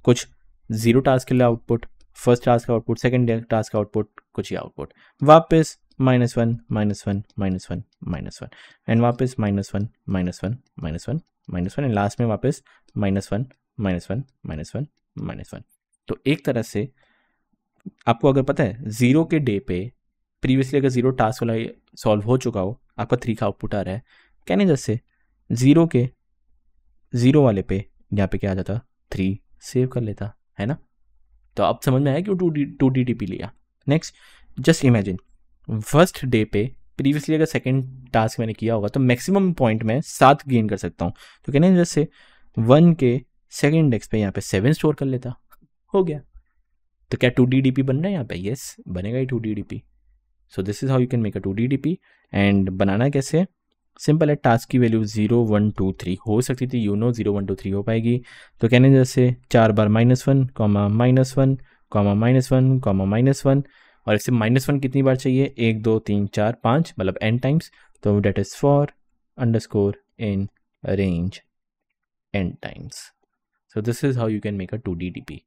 कुछ 0 टास्क के लिए आउटपुट, फर्स्ट टास्क का आउटपुट, सेकेंड टास्क का आउटपुट, कुछ ही आउटपुट, वापस -1 -1 -1 -1, एंड वापस -1 -1 -1 एंड लास्ट में वापस -1 -1 -1 -1. तो एक तरह से आपको अगर पता है 0 के डे पे प्रीवियसली अगर 0 टास्क वाला सॉल्व हो चुका हो, आपका 3 का आउटपुट आ रहा है, कहने जैसे 0 के 0 वाले पे यहाँ पे क्या आ जाता? 3 सेव कर लेता है ना. तो अब समझ में आया क्यों 2D DP लिया. Next, just imagine first day पे प्रीवियसली अगर सेकेंड टास्क मैंने किया होगा तो मैक्सिमम पॉइंट में 7 गेन कर सकता हूँ. तो कहने जैसे 1 के सेकेंड इंडेक्स पे यहाँ पे 7 स्टोर कर लेता, हो गया. तो क्या 2D DP बन रहा है यहाँ पे? यस, बनेगा ही 2D DP. So this is how you can make a 2D DP. And बनाना कैसे? सिंपल है, टास्क की वैल्यू 0 1 2 3 हो सकती थी, 0 1 2 3 हो पाएगी. तो कहने जैसे 4 बार -1, -1, -1, -1, और इससे -1 कितनी बार चाहिए? 1 2 3 4 5, मतलब n टाइम्स. तो that is for underscore in range n times. So this is how you can make a 2D DP.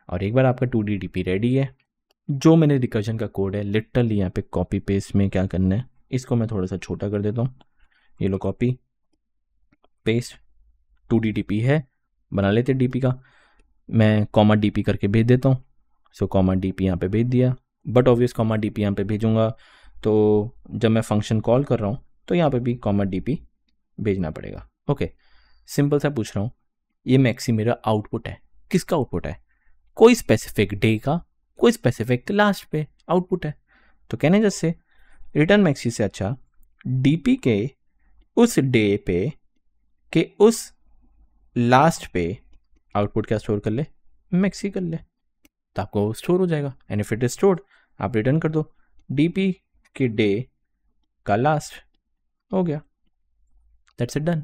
और एक बार आपका 2D DP रेडी है, जो मैंने रिकर्जन का कोड है लिटरली यहाँ पे कॉपी पेस्ट में क्या करना है, इसको मैं थोड़ा सा छोटा कर देता हूँ. ये लो कॉपी पेस्ट 2D DP है, बना लेते DP का. मैं कॉमा DP करके भेज देता हूँ. सो कॉमा DP यहाँ पे भेज दिया, बट ऑब्वियस कॉमा DP यहाँ पे भेजूँगा तो जब मैं फंक्शन कॉल कर रहा हूँ तो यहाँ पे भी कॉमा DP भेजना पड़ेगा. ओके, सिंपल सा पूछ रहा हूँ, ये मैक्सी मेरा आउटपुट है. किसका आउटपुट है? कोई स्पेसिफिक डे का, कोई स्पेसिफिक लास्ट पे आउटपुट है. तो कहने जैसे रिटर्न मैक्सी से अच्छा DP के उस डे पे के उस लास्ट पे आउटपुट क्या स्टोर कर ले, मैक्सी कर ले, तो आपको स्टोर हो जाएगा. And if it is stored आप रिटर्न कर दो DP के डे का लास्ट, हो गया. That's it, done.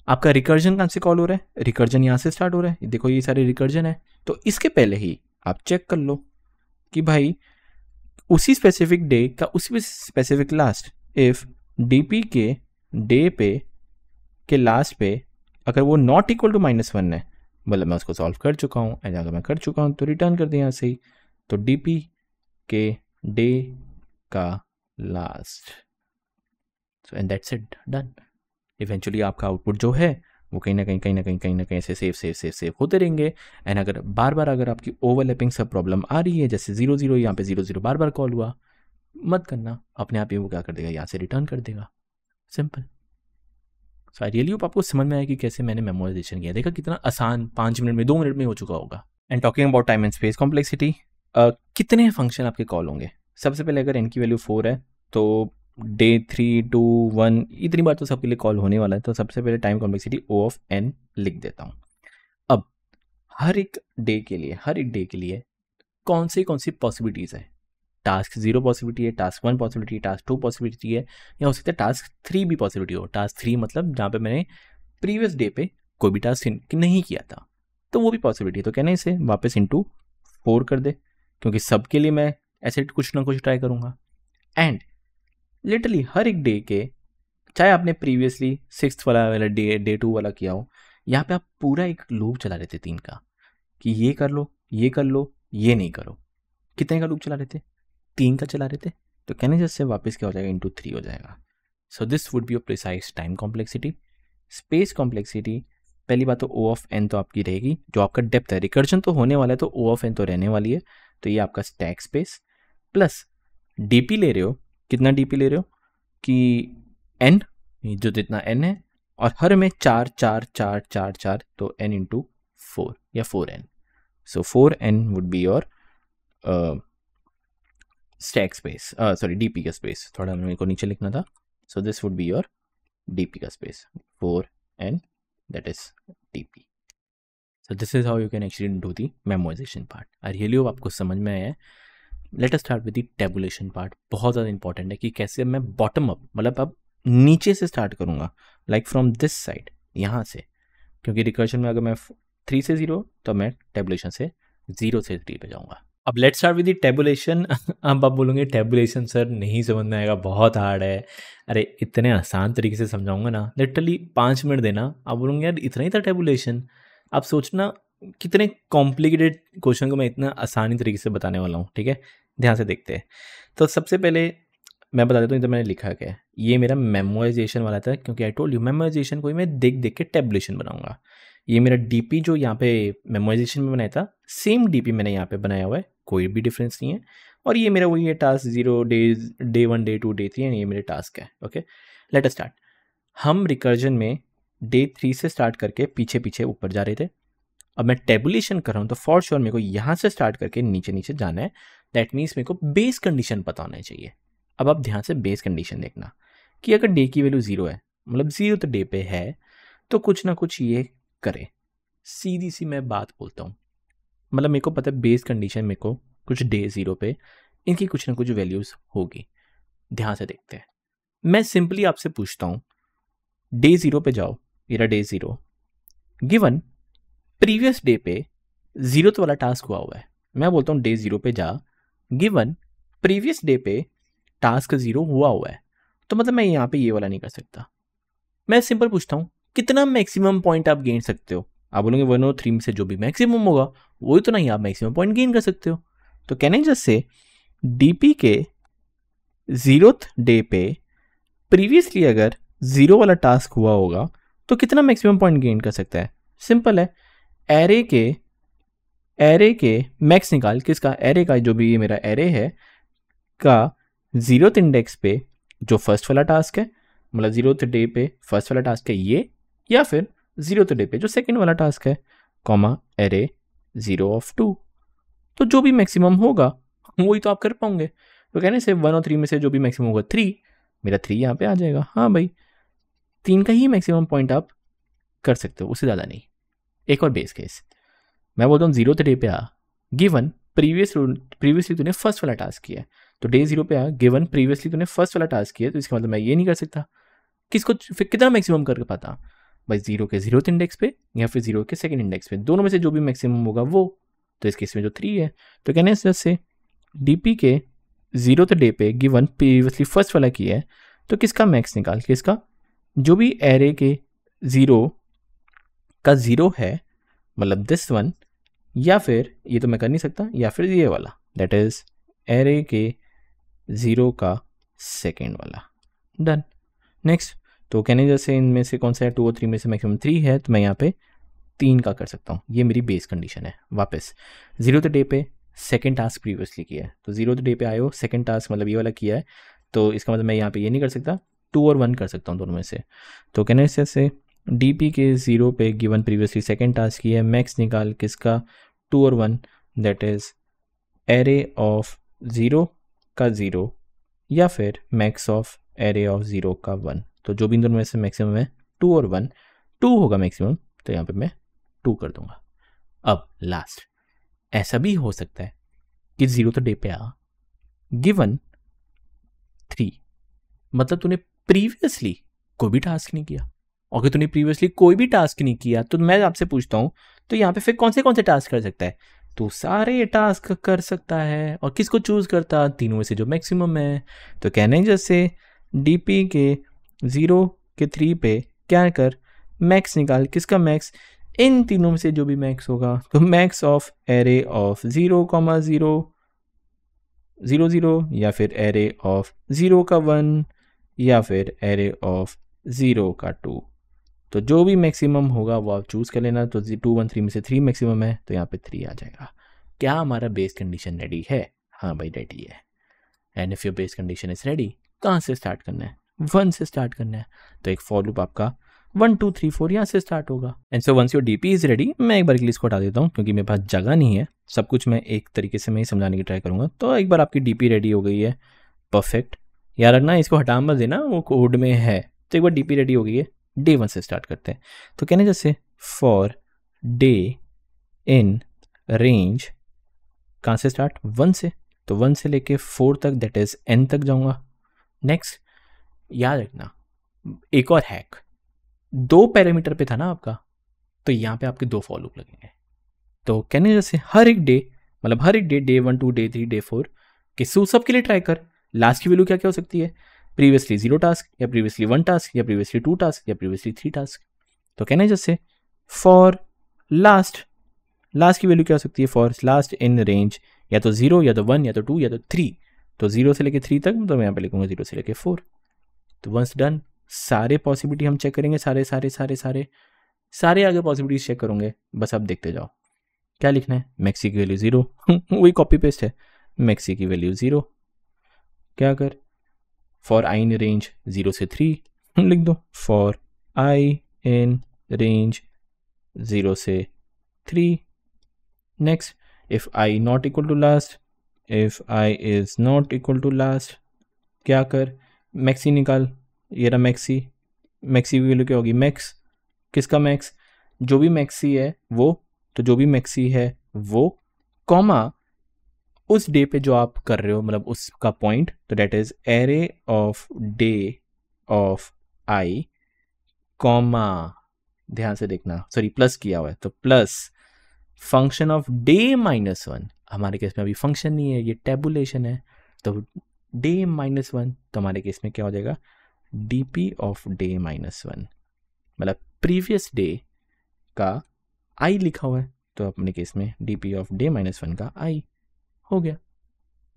आपका रिकर्जन कहाँ से कॉल हो रहा है? रिकर्जन यहाँ से स्टार्ट हो रहा है. देखो ये सारे रिकर्जन है, तो इसके पहले ही आप चेक कर लो कि भाई उसी स्पेसिफिक डे का उसी स्पेसिफिक लास्ट, इफ DP के डे पे के लास्ट पे अगर वो नॉट इक्वल टू -1 है, मतलब मैं उसको सॉल्व कर चुका हूँ, एंड अगर मैं कर चुका हूँ तो रिटर्न कर दिया यहाँ से ही. तो DP के डे का last. So and that's it, done. Eventually आपका आउटपुट जो है वो कहीं ना कहीं से सेव होते रहेंगे. एंड अगर बार बार अगर आपकी ओवरलैपिंग सब प्रॉब्लम आ रही है, जैसे 0 यहाँ पे 0 बार बार कॉल हुआ, मत करना, अपने आप ही वो क्या कर देगा, यहाँ से रिटर्न कर देगा. Simple. So I really hope आपको समझ में आया कि कैसे मैंने मेमोराइजेशन किया. देखा कितना आसान, 5 मिनट में 2 मिनट में हो चुका होगा. And talking about time and space complexity, कितने फंक्शन आपके कॉल होंगे? सबसे पहले अगर n की वैल्यू 4 है तो डे 3, 2, 1 इतनी बार तो सबके लिए कॉल होने वाला है. तो सबसे पहले time complexity O of n लिख देता हूँ. अब हर एक डे के लिए कौन सी पॉसिबिलिटीज़ है? टास्क 0 पॉसिबिलिटी है, टास्क 1 पॉसिबिलिटी है, टास्क 2 पॉसिबिलिटी है, या हो सकता है टास्क 3 भी पॉसिबिलिटी हो. टास्क 3 मतलब जहाँ पे मैंने प्रीवियस डे पे कोई भी टास्क नहीं किया था, तो वो भी पॉसिबिलिटी है. तो कहने से वापस इंटू 4 कर दे, क्योंकि सबके लिए मैं ऐसे कुछ ना कुछ ट्राई करूँगा. एंड लिटरली हर एक डे के, चाहे आपने प्रीवियसली 6th वाला डे 2 वाला किया हो, यहाँ पे आप पूरा एक लूप चला रहे थे 3 का, कि ये कर लो, ये कर लो, ये नहीं करो. कितने का लूप चला रहे थे? 3 का चला रहे थे. तो कहने जैसे वापस क्या हो जाएगा, इंटू 3 हो जाएगा. So this would be a precise time complexity. Space complexity, पहली बात तो O ऑफ n तो आपकी रहेगी, जो आपका डेप्थ है. रिकर्जन तो होने वाला है तो O ऑफ n तो रहने वाली है. तो ये आपका स्टैक स्पेस प्लस DP ले रहे हो. कितना DP ले रहे हो कि n, जो जितना n है, और हर में 4 4 4 4 4, तो n इंटू 4 या 4n. So 4n would be your stack space, sorry DP का स्पेस, थोड़ा मेरे को नीचे लिखना था. So this would be your DP का space 4n, that is DP. So this is how you can actually do the memoization part. I really hope आपको समझ में आया है. Let us start with the tabulation part. बहुत ज़्यादा important है कि कैसे मैं बॉटम अप, मतलब अब नीचे से स्टार्ट करूँगा, लाइक फ्रॉम दिस साइड, यहाँ से, क्योंकि रिकर्शन में अगर मैं 3 से 0 तो मैं टेबुलेशन से 0 से 3 पे जाऊँगा. अब let's start with the tabulation. अब आप बोलोगे टेबुलेशन सर नहीं समझ में आएगा, बहुत हार्ड है. अरे इतने आसान तरीके से समझाऊंगा ना, लिटरली 5 मिनट देना. आप बोलोगे यार इतना ही था टेबुलेशन. आप सोचना कितने कॉम्प्लिकेटेड क्वेश्चन को मैं इतना आसानी तरीके से बताने वाला हूँ. ठीक है, ध्यान से देखते हैं. तो सबसे पहले मैं बता देता हूँ, तो मैंने लिखा क्या है. ये मेरा मेमोराइजेशन वाला था, क्योंकि आई टोल्ड यू मेमोराइजेशन को मैं देख देख के टेबुलेशन बनाऊंगा. ये मेरा DP जो यहाँ पे मेमोराइजेशन में बनाया था, सेम DP मैंने यहाँ पे बनाया हुआ है, कोई भी डिफरेंस नहीं है. और ये मेरा वही है task 0, day 1, day 2, day 3, and ये मेरे टास्क है. Okay, let us start. हम रिकर्जन में डे 3 से स्टार्ट करके पीछे पीछे ऊपर जा रहे थे. अब मैं टेबुलेशन कर रहा हूँ तो फॉर श्योर मेरे को यहाँ से स्टार्ट करके नीचे नीचे जाना है. दैट मीन्स मेरे को बेस कंडीशन पता होना चाहिए. अब आप ध्यान से बेस कंडीशन देखना कि अगर डे की वैल्यू 0 है, मतलब 0 तो डे पे है, तो कुछ ना कुछ ये करे. सीधी सी मैं बात बोलता हूँ, मतलब मेरे को पता है बेस कंडीशन में को कुछ डे 0 पे इनकी कुछ ना कुछ वैल्यूज़ होगी. ध्यान से देखते हैं. मैं सिंपली आपसे पूछता हूँ, डे 0 पे जाओ, मेरा डे 0 गिवन प्रीवियस डे पे 0th वाला टास्क हुआ है. मैं बोलता हूँ डे 0 पे जा, गिवन प्रीवियस डे पे टास्क 0 हुआ है. तो मतलब मैं यहाँ पे ये वाला नहीं कर सकता। मैं सिंपल पूछता हूँ कितना मैक्सिमम पॉइंट आप गेन सकते हो। आप बोलोगे 1 और 3 में से जो भी मैक्सिमम होगा वही तो नहीं आप मैक्सिमम पॉइंट गेन कर सकते हो। तो can I just say DP के 0th डे पे प्रीवियसली अगर 0 वाला टास्क हुआ होगा तो कितना मैक्सिमम पॉइंट गेन कर सकता है। सिंपल है, एरे के मैक्स निकाल, किसका, एरे का, जो भी ये मेरा एरे है का 0th इंडेक्स पे जो फर्स्ट वाला टास्क है, मतलब 0th डे पे फर्स्ट वाला टास्क है ये, या फिर 0th डे पे जो सेकंड वाला टास्क है, कॉमा एरे 0 of 2। तो जो भी मैक्सिमम होगा वही तो आप कर पाओगे। तो कहने से 1 और 3 में से जो भी मैक्सिमम होगा 3, मेरा 3 यहाँ पे आ जाएगा। हाँ भाई, 3 का ही मैक्सिमम पॉइंट आप कर सकते हो, उससे ज़्यादा नहीं। एक और बेस केस मैं बोलता हूँ 0th डे पे आ, गिवन प्रीवियसली तूने फर्स्ट वाला टास्क किया है, तो डे 0 पे आ, गिवन प्रीवियसली तूने फर्स्ट वाला टास्क किया है, तो इसका मतलब मैं ये नहीं कर सकता। किसको फिर कितना मैक्सिमम कर पाता भाई, 0 के 0th इंडेक्स पे या फिर 0 के सेकंड इंडेक्स पे, दोनों में से जो भी मैक्सिमम होगा वो। तो इस केस में जो 3 है, तो कहने से डीपी के 0th डे पे गिवन प्रीवियसली फर्स्ट वाला किया है, तो किसका मैक्स निकाल, किसका, जो भी एरे के 0 का 0 है, मतलब दिस वन, या फिर ये तो मैं कर नहीं सकता, या फिर ये वाला, दैट इज एरे के 0 का सेकेंड वाला। डन। नेक्स्ट, तो कहने जैसे इनमें से कौन सा है, 2 और 3 में से मैक्सिमम 3 है, तो मैं यहाँ पे 3 का कर सकता हूँ। ये मेरी बेस कंडीशन है। वापस 0th डे पे सेकेंड टास्क प्रीवियसली किया है, तो 0th डे पे आए हो, सेकेंड टास्क मतलब ये वाला किया है, तो इसका मतलब मैं यहाँ पे ये नहीं कर सकता, 2 और 1 कर सकता हूँ दोनों में से। तो कहने से डीपी के 0 पे गिवन प्रीवियसली सेकेंड टास्क किया है, मैक्स निकाल किसका, 2 और 1, दैट इज एरे ऑफ 0 का 0 या फिर मैक्स ऑफ एरे ऑफ 0 का 1। तो जो भी इन दोनों में से मैक्सिमम है 2 और 1, 2 होगा मैक्सिमम, तो यहाँ पे मैं 2 कर दूंगा। अब लास्ट, ऐसा भी हो सकता है कि 0th डे पे आ, गिवन 3, मतलब तूने प्रीवियसली कोई भी टास्क नहीं किया। अगर तूने प्रीवियसली कोई भी टास्क नहीं किया तो मैं आपसे पूछता हूँ, तो यहाँ पे फिर कौन से टास्क कर सकता है, तो सारे टास्क कर सकता है। और किसको चूज करता, तीनों में से जो मैक्सिमम है। तो कहने जैसे डीपी के 0 के 3 पे क्या कर, मैक्स निकाल, किसका मैक्स, इन तीनों में से जो भी मैक्स होगा, तो मैक्स ऑफ एरे ऑफ 0, 0, 0, 0, या फिर एरे ऑफ 0 का 1, या फिर एरे ऑफ 0 का 2। तो जो भी मैक्सिमम होगा वो आप चूज कर लेना। तो 2, 1, 3 में से 3 मैक्सिमम है, तो यहाँ पे 3 आ जाएगा। क्या हमारा बेस कंडीशन रेडी है? हाँ भाई रेडी है। And if your base condition is ready, कहाँ से स्टार्ट करना है, 1 से स्टार्ट करना है। तो एक फॉर लूप आपका 1, 2, 3, 4 यहाँ से स्टार्ट होगा। And so once your DP is ready, मैं एक बार के लिए इसको हटा देता हूँ क्योंकि मेरे पास जगह नहीं है, सब कुछ मैं एक तरीके से मैं ही समझाने की ट्राई करूँगा। तो एक बार आपकी डीपी रेडी हो गई है, परफेक्ट। याद रखना इसको हटा मत देना, वो कोड में है। तो एक बार डीपी रेडी हो गई है, डे 1 से स्टार्ट करते हैं। तो कहने जैसे फॉर डे इन रेंज, कहाँ से स्टार्ट, 1 से, तो 1 से लेके 4 तक, दैट इज n तक जाऊंगा। नेक्स्ट, याद रखना एक और हैक, 2 पैरामीटर पे था ना आपका, तो यहाँ पे आपके 2 फॉर लूप लगेंगे। तो कहने जैसे हर एक डे, मतलब हर एक डे 1, 2, डे 3, डे 4 के सब के लिए ट्राई कर, लास्ट की वैल्यू क्या क्या हो सकती है, प्रीवियसली 0 टास्क, या प्रीवियसली 1 टास्क, या प्रीवियसली 2 टास्क, या प्रीवियसली 3 टास्क। तो कहने जैसे फॉर लास्ट की वैल्यू क्या हो सकती है, फॉर लास्ट इन रेंज या तो 0, या तो 1, या तो 2, या तो 3। तो 0 से लेके 3 तक, तो मैं यहाँ पे लिखूंगा 0 से लेके 4। तो वंस डन, सारे पॉसिबिलिटी हम चेक करेंगे, सारे आगे पॉसिबिलिटीज चेक करोगे, बस आप देखते जाओ। क्या लिखना है, मैक्सी की वैल्यू 0 वही कॉपी पेस्ट है, मैक्सी की वैल्यू 0। क्या कर, फॉर आई इन रेंज 0 से 3 लिख दो, फॉर आई इन रेंज 0 से 3। Next, if I not equal to last, if I is not equal to last, क्या कर, मैक्सी निकाल, ये रहा मैक्सी की वैल्यू क्या होगी, मैक्स, किसका मैक्स, जो भी मैक्सी है वो, तो जो भी मैक्सी है वो, कॉमा उस डे पे जो आप कर रहे हो, मतलब उसका पॉइंट, तो that is array of day of I, comma, ध्यान से देखना, सॉरी प्लस किया हुआ है, तो प्लस फंक्शन ऑफ डे -1। हमारे केस में अभी फंक्शन नहीं है, ये टेबुलेशन है, तो डे -1, तो हमारे केस में क्या हो जाएगा, dp ऑफ डे -1, मतलब प्रीवियस डे का i लिखा हुआ है, तो अपने केस में dp ऑफ डे -1 का i हो गया।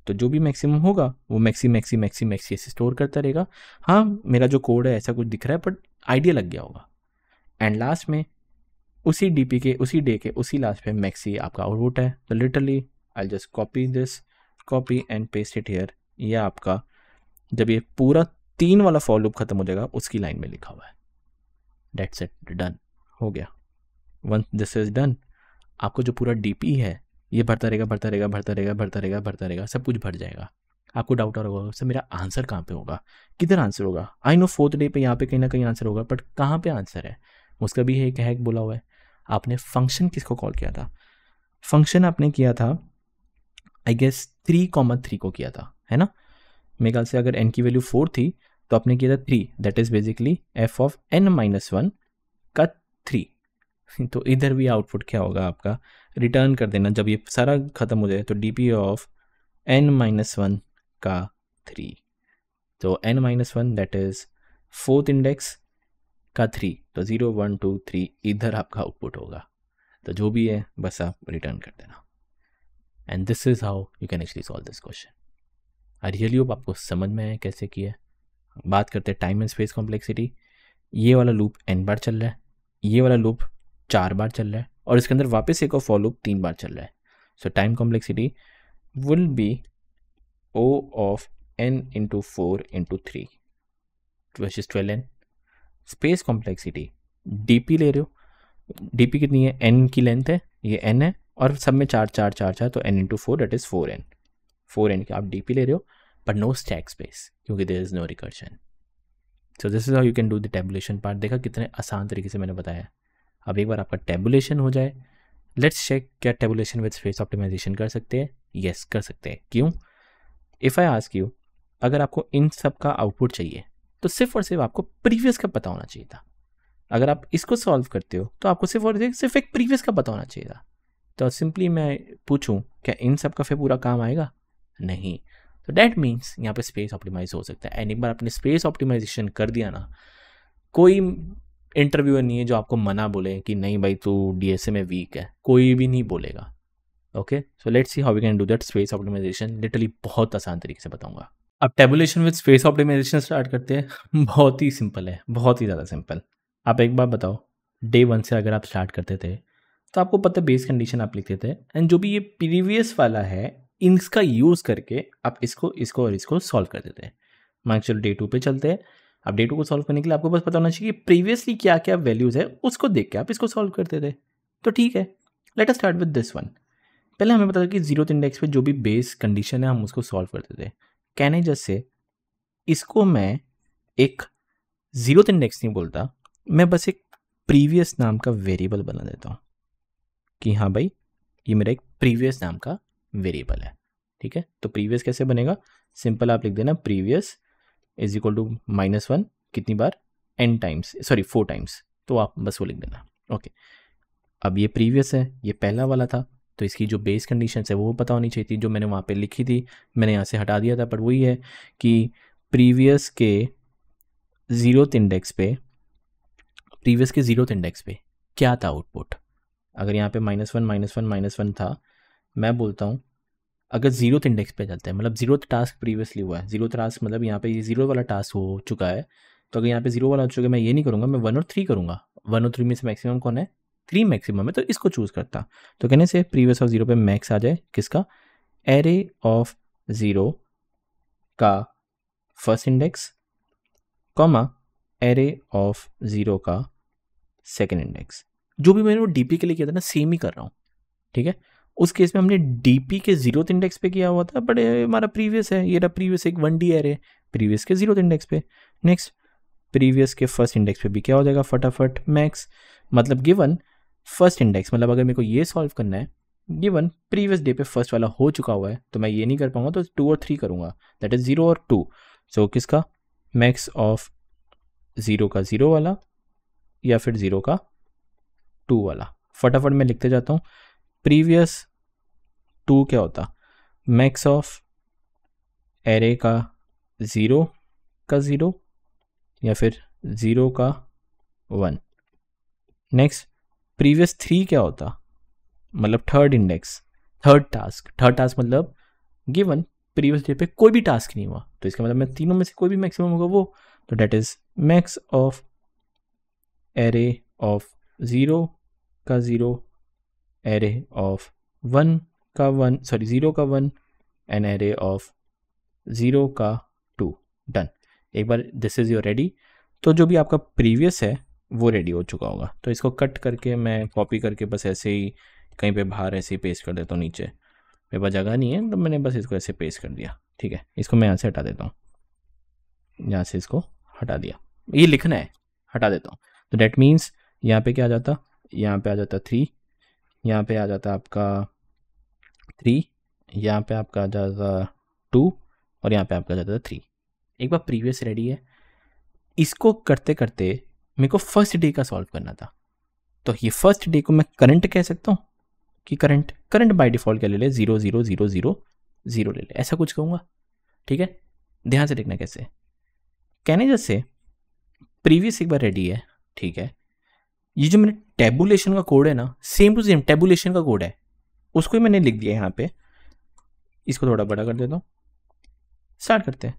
तो जो भी मैक्सिमम होगा वो मैक्सी ऐसे स्टोर करता रहेगा। हाँ, मेरा जो कोड है ऐसा कुछ दिख रहा है, बट आइडिया लग गया होगा। एंड लास्ट में उसी डीपी के उसी डे के उसी लास्ट पे मैक्सी आपका आउटपुट है। तो literally I just copy and paste it here. ये आपका जब ये पूरा 3 वाला फॉर लूप खत्म हो जाएगा उसकी लाइन में लिखा हुआ है। डेट्स इट, डन हो गया। वंस दिस इज डन, आपको जो पूरा डीपी है ये भरता रहेगा, सब कुछ भर जाएगा। आपको डाउट आ रहा होगा सर मेरा आंसर कहाँ पे होगा, किधर आंसर होगा। आई नो 4th डे पे यहाँ पे कहीं ना कहीं आंसर होगा, बट कहाँ पे आंसर है उसका भी एक हैक बोला हुआ है। आपने फंक्शन किसको कॉल किया था, फंक्शन आपने किया था आई गेस 3,3 को किया था, है ना। मेरे ख्याल से अगर n की वैल्यू 4 थी तो आपने किया था 3, that is basically f of n-1 का 3। तो इधर भी आउटपुट क्या होगा आपका, रिटर्न कर देना जब ये सारा खत्म हो जाए, तो dp ऑफ n-1 का 3, तो n-1 that is 4th index का 3, तो 0 1 2 3 इधर आपका आउटपुट होगा। तो जो भी है बस आप रिटर्न कर देना। And this is how you can actually solve this question. I really hope आपको समझ में आया कैसे किया। बात करते हैं टाइम एंड स्पेस कॉम्प्लेक्सिटी। ये वाला लूप n बार चल रहा है, ये वाला लूप 4 बार चल रहा है, और इसके अंदर वापस एक और फॉर लूप 3 बार चल रहा है। सो time complexity will be O of n into 4 into 3 which is 12n। Space complexity dp ले रहे हो, dp कितनी है, n की लेंथ है, ये n है, और सब में 4 4 4 4, तो n into 4 that is 4n की आप dp ले रहे हो, but no stack space क्योंकि there is no recursion। so this is how you can do the tabulation part। देखा कितने आसान तरीके से मैंने बताया। अब एक बार आपका टेबुलेशन हो जाए, लेट्स चेक क्या टेबुलेशन विद स्पेस ऑप्टिमाइजेशन कर सकते हैं। यस कर सकते हैं। क्यों? इफ़ आई आस्क यू, अगर आपको इन सब का आउटपुट चाहिए तो सिर्फ और सिर्फ आपको प्रीवियस का पता होना चाहिए था। अगर आप इसको सॉल्व करते हो तो आपको सिर्फ और सिर्फ एक प्रीवियस का पता होना चाहिए था। तो सिंपली मैं पूछूं क्या इन सब का फिर पूरा काम आएगा? नहीं। तो डैट मीन्स यहाँ पे स्पेस ऑप्टिमाइज हो सकता है। एंड एक बार आपने स्पेस ऑप्टिमाइजेशन कर दिया ना, कोई इंटरव्यूअर नहीं है जो आपको मना बोले कि नहीं भाई तू डीएसए में वीक है, कोई भी नहीं बोलेगा। Okay, so let's see how we can do that space optimization. Literally बहुत आसान तरीके से बताऊंगा। अब tabulation with space optimization start करते हैं। बहुत ही सिंपल है, बहुत ही ज़्यादा सिंपल। आप एक बार बताओ, डे 1 से अगर आप स्टार्ट करते थे तो आपको पता बेस कंडीशन आप लिखते थे, एंड जो भी ये प्रीवियस वाला है इसका यूज़ करके आप इसको इसको और इसको सॉल्व करते थे। मान चलो डे 2 पे चलते हैं। अब डे 2 को सॉल्व करने के लिए आपको बस पता होना चाहिए कि प्रीवियसली क्या क्या वैल्यूज़ है, उसको देख के आप इसको सॉल्व करते थे। तो ठीक है, let us start with this one. पहले हमें पता था कि 0th इंडेक्स पे जो भी बेस कंडीशन है हम उसको सॉल्व करते थे। कैन आई जस्ट से इसको मैं एक 0th इंडेक्स नहीं बोलता, मैं बस एक प्रीवियस नाम का वेरिएबल बना देता हूँ कि हाँ भाई ये मेरा एक प्रीवियस नाम का वेरिएबल है। ठीक है, तो प्रीवियस कैसे बनेगा? सिंपल आप लिख देना प्रीवियस इज इक्वल टू -1 कितनी बार, n टाइम्स, सॉरी 4 टाइम्स, तो आप बस वो लिख देना। ओके, अब ये प्रीवियस है, ये पहला वाला था, तो इसकी जो बेस कंडीशन है वो पता होनी चाहिए थी, जो मैंने वहाँ पे लिखी थी, मैंने यहाँ से हटा दिया था, पर वही है कि प्रीवियस के 0th इंडेक्स पे, प्रीवियस के 0th इंडेक्स पे क्या था आउटपुट। अगर यहाँ पे -1 था, मैं बोलता हूँ अगर 0th इंडेक्स पे चलता है, मतलब 0th टास्क प्रीवियसली हुआ है, 0th टास्क मतलब यहाँ पे ये 0 वाला टास्क हो चुका है, तो अगर यहाँ पे 0 वाला हो चुका है, मैं ये नहीं करूँगा, मैं 1 और 3 करूँगा। 1 और 3 में से मैक्सिमम कौन है? 3 मैक्सिमम है, तो इसको चूज़ करता। तो कहने से प्रीवियस ऑफ 0 पे मैक्स आ जाए किसका? एरे ऑफ 0 का first index, comma array of 0 का सेकेंड इंडेक्स। जो भी मैंने वो डीपी के लिए किया था ना, सेम ही कर रहा हूँ। ठीक है, उस केस में हमने डीपी के 0th इंडेक्स पे किया हुआ था, बट हमारा प्रीवियस है, ये रहा प्रीवियस एक 1D एरे, प्रीवियस के 0th इंडेक्स पे। नेक्स्ट प्रीवियस के फर्स्ट इंडेक्स पे भी क्या हो जाएगा फटाफट? मैक्स, मतलब गिवन फर्स्ट इंडेक्स, मतलब अगर मेरे को ये सॉल्व करना है, गिवन प्रीवियस डे पे फर्स्ट वाला हो चुका हुआ है, तो मैं ये नहीं कर पाऊंगा, तो 2 और 3 करूंगा, दैट इज 0 और 2। सो किसका? मैक्स ऑफ 0 का 0 वाला या फिर 0 का 2 वाला। फटाफट मैं लिखते जाता हूँ। प्रीवियस 2 क्या होता? मैक्स ऑफ एरे का 0 का 0 या फिर 0 का 1। नेक्स्ट प्रीवियस 3 क्या होता, मतलब थर्ड इंडेक्स, थर्ड टास्क मतलब गिवन प्रीवियस डे पे कोई भी टास्क नहीं हुआ, तो इसका मतलब मैं तीनों में से कोई भी मैक्सिमम होगा वो, तो that is max of array of 0 का 0, एरे ऑफ 1 का 1, सॉरी 0 का 1 एंड एरे ऑफ 0 का 2। डन। एक बार दिस इज योर रेडी, तो जो भी आपका प्रीवियस है वो रेडी हो चुका होगा। तो इसको कट करके मैं कॉपी करके बस ऐसे ही कहीं पे बाहर ऐसे ही पेस्ट कर देता हूँ नीचे, मेरे पास जगह नहीं है तो मैंने बस इसको ऐसे पेस्ट कर दिया। ठीक है, इसको मैं यहाँ से हटा देता हूँ, यहाँ से इसको हटा दिया, ये लिखना है, हटा देता हूँ। तो डेट मीन्स यहाँ पे क्या आ जाता, यहाँ पे आ जाता 3, यहाँ पे आ जाता आपका 3, यहाँ पे आपका आ जाता 2 और यहाँ पे आपका आ जाता 3। एक बार प्रीवियस रेडी है, इसको करते करते मेरे को फर्स्ट डे का सॉल्व करना था, तो ये फर्स्ट डे को मैं करंट कह सकता हूँ कि करंट बाय डिफॉल्ट क्या ले ले, 0 0 0 0 0 ले ले, ऐसा कुछ कहूँगा। ठीक है, ध्यान से देखना कैसे कहने, जैसे प्रीवियस एक बार रेडी है। ठीक है, ये जो मैंने टेबुलेशन का कोड है ना, सेम टू सेम टेबुलेशन का कोड है, उसको ही मैंने लिख दिया यहाँ पे। इसको थोड़ा बड़ा कर देता हूँ, स्टार्ट करते हैं।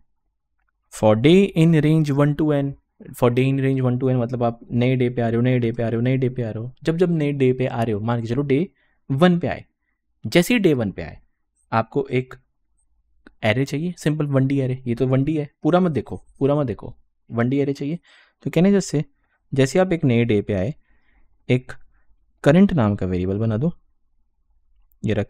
For day in range 1 to n, for day in range 1 to n मतलब आप नए डे पे आ रहे हो, नए डे पे आ रहे हो, नए डे पे आ रहे हो। जब नए डे पे आ रहे हो, मान के चलो डे 1 पे आए, जैसे ही डे 1 पे आए आपको एक एरे चाहिए, सिंपल 1D एरे। ये तो 1D है, पूरा मत देखो 1D एरे चाहिए। तो कहने जैसे आप एक नए डे पे आए, एक करंट नाम का वेरिएबल बना दो। ये रहा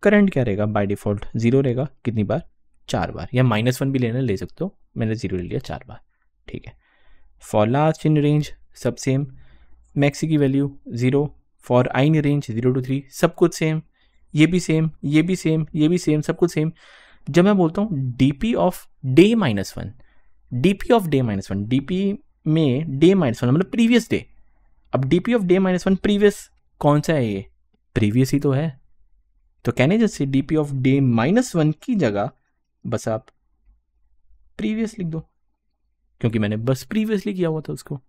करंट क्या रहेगा बाय डिफॉल्ट 0 रहेगा, कितनी बार, 4 बार, या -1 भी लेना ले सकते हो, मैंने 0 ले लिया 4 बार। ठीक है, फॉर लास्ट इन रेंज सब सेम, मैक्सी की value 0, for I in range 0 to 3 सब कुछ सेम, ये भी सेम, ये भी सेम, ये भी सेम, सब कुछ सेम। जब मैं बोलता हूँ DP of day -1, DP of day -1, DP में डे -1 मतलब प्रीवियस डे। अब डीपी ऑफ डे -1 प्रीवियस कौन सा है, ये प्रीवियस ही तो है। तो कहने जैसे डीपी ऑफ डे -1 की जगह बस आप प्रीवियस लिख दो, क्योंकि मैंने बस प्रीवियसली किया हुआ था उसको।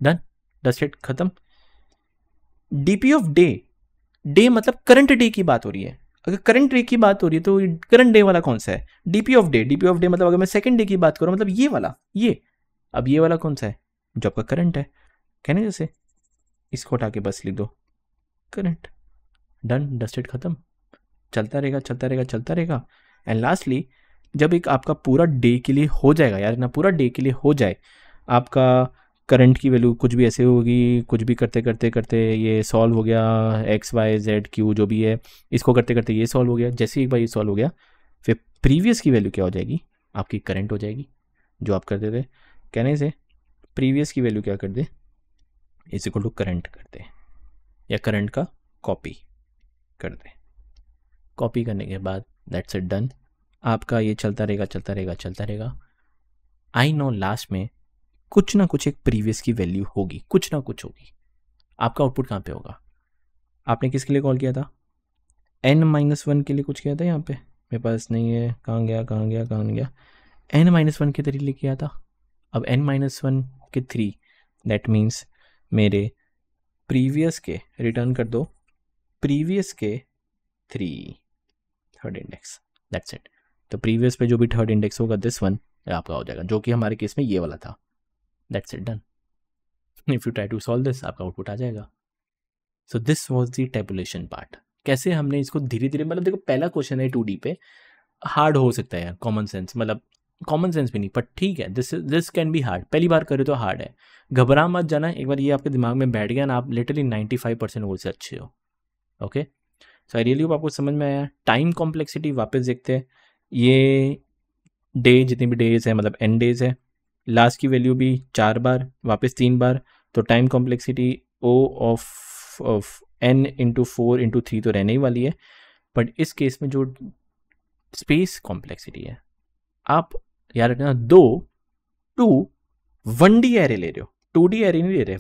डन, डस्ट इट, खत्म। डीपी ऑफ डे मतलब करंट डे की बात हो रही है। अगर करंट डे की बात हो रही है तो करंट डे वाला कौन सा है, डीपी ऑफ डे मतलब अगर मैं सेकंड डे की बात करूं मतलब ये वाला, ये अब ये वाला कौन सा है जो आपका करंट है। कहने जैसे इसको हटा के बस लिख दो करंट। डन, डस्ट इट, खत्म। चलता रहेगा। एंड लास्टली जब एक आपका पूरा डे के लिए हो जाएगा, यार ना पूरा डे के लिए हो जाए, आपका करंट की वैल्यू कुछ भी ऐसे होगी, कुछ भी करते ये सॉल्व हो गया, एक्स वाई जेड क्यू जो भी है, इसको करते ये सॉल्व हो गया। जैसे ही एक बार ये सॉल्व हो गया, फिर प्रीवियस की वैल्यू क्या हो जाएगी, आपकी करंट हो जाएगी जो आप करते थे। कहने से प्रीवियस की वैल्यू क्या कर दे, इज इक्वल टू करंट कर दे, या करंट का कॉपी कर दे। कॉपी करने के बाद दैट्स इट, डन। आपका ये चलता रहेगा। आई नो लास्ट में कुछ ना कुछ एक प्रीवियस की वैल्यू होगी, कुछ ना कुछ होगी। आपका आउटपुट कहाँ पे होगा, आपने किसके लिए कॉल किया था, n-1 के लिए कुछ किया था, यहाँ पे मेरे पास नहीं है, कहाँ गया, n-1 के तरीके किया था। अब n-1 के 3, दैट मीन्स मेरे प्रीवियस के रिटर्न कर दो, प्रीवियस के 3 थर्ड इंडेक्स, दैट्स इट। तो प्रीवियस पे जो भी थर्ड इंडेक्स होगा दिस वन आपका हो जाएगा, जो कि हमारे केस में ये वाला था। That's it, done. If you try to solve this, आपका आउटपुट आ जाएगा। So this was the tabulation part. कैसे हमने इसको धीरे धीरे, मतलब देखो पहला क्वेश्चन है 2D पे, हार्ड हो सकता है यार, कॉमन सेंस भी नहीं, पर ठीक है, दिस कैन बी हार्ड। पहली बार करे तो हार्ड है, घबरा मत जाना। एक बार ये आपके दिमाग में बैठ गया ना, आप लिटरली 95% गोल से अच्छे हो। Okay, so I really hope आपको समझ में आया। टाइम कॉम्प्लेक्सिटी वापस देखते हैं। ये डे जितनी भी डेज है मतलब n डेज है, लास्ट की वैल्यू भी 4 बार, वापस 3 बार, तो time complexity O of n into 4 into 3 तो रहने ही वाली है। बट इस केस में जो स्पेस कॉम्प्लेक्सिटी है, आप याद रखना 2 1D एरे ले रहे हो, 2D एरे नहीं ले रहे,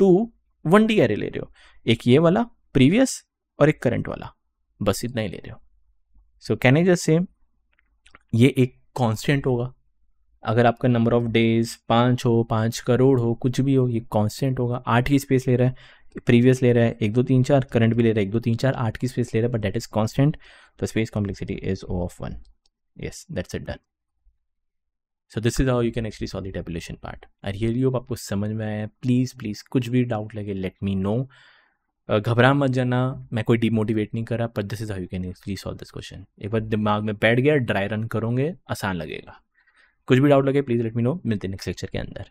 2 1D एरे ले रहे हो। एक ये वाला प्रीवियस और एक करंट वाला, बस इतना ही ले रहे हो। So can I just say ये एक कांस्टेंट होगा। अगर आपका नंबर ऑफ डेज 5 हो, 5 करोड़ हो, कुछ भी हो, ये कांस्टेंट होगा। 8 की स्पेस ले रहा है, प्रीवियस ले रहा है 1 2 3 4, करंट भी ले रहा है 1 2 3 4, 8 की स्पेस ले रहा है, बट दैट इज कांस्टेंट, तो space complexity is O of 1। Yes, that's it, done. So this is how you can actually solve the tabulation part. I really hope आपको समझ में आया। प्लीज़ प्लीज़ कुछ भी डाउट लगे लेट मी नो। घबरा मत जाना, मैं कोई डिमोटिवेट नहीं कर रहा, पर this is how you can actually solve this question. एक बार दिमाग में बैठ गया, ड्राई रन करोगे, आसान लगेगा। कुछ भी डाउट लगे प्लीज़ लेट मी नो। मिलते हैं नेक्स्ट लेक्चर के अंदर।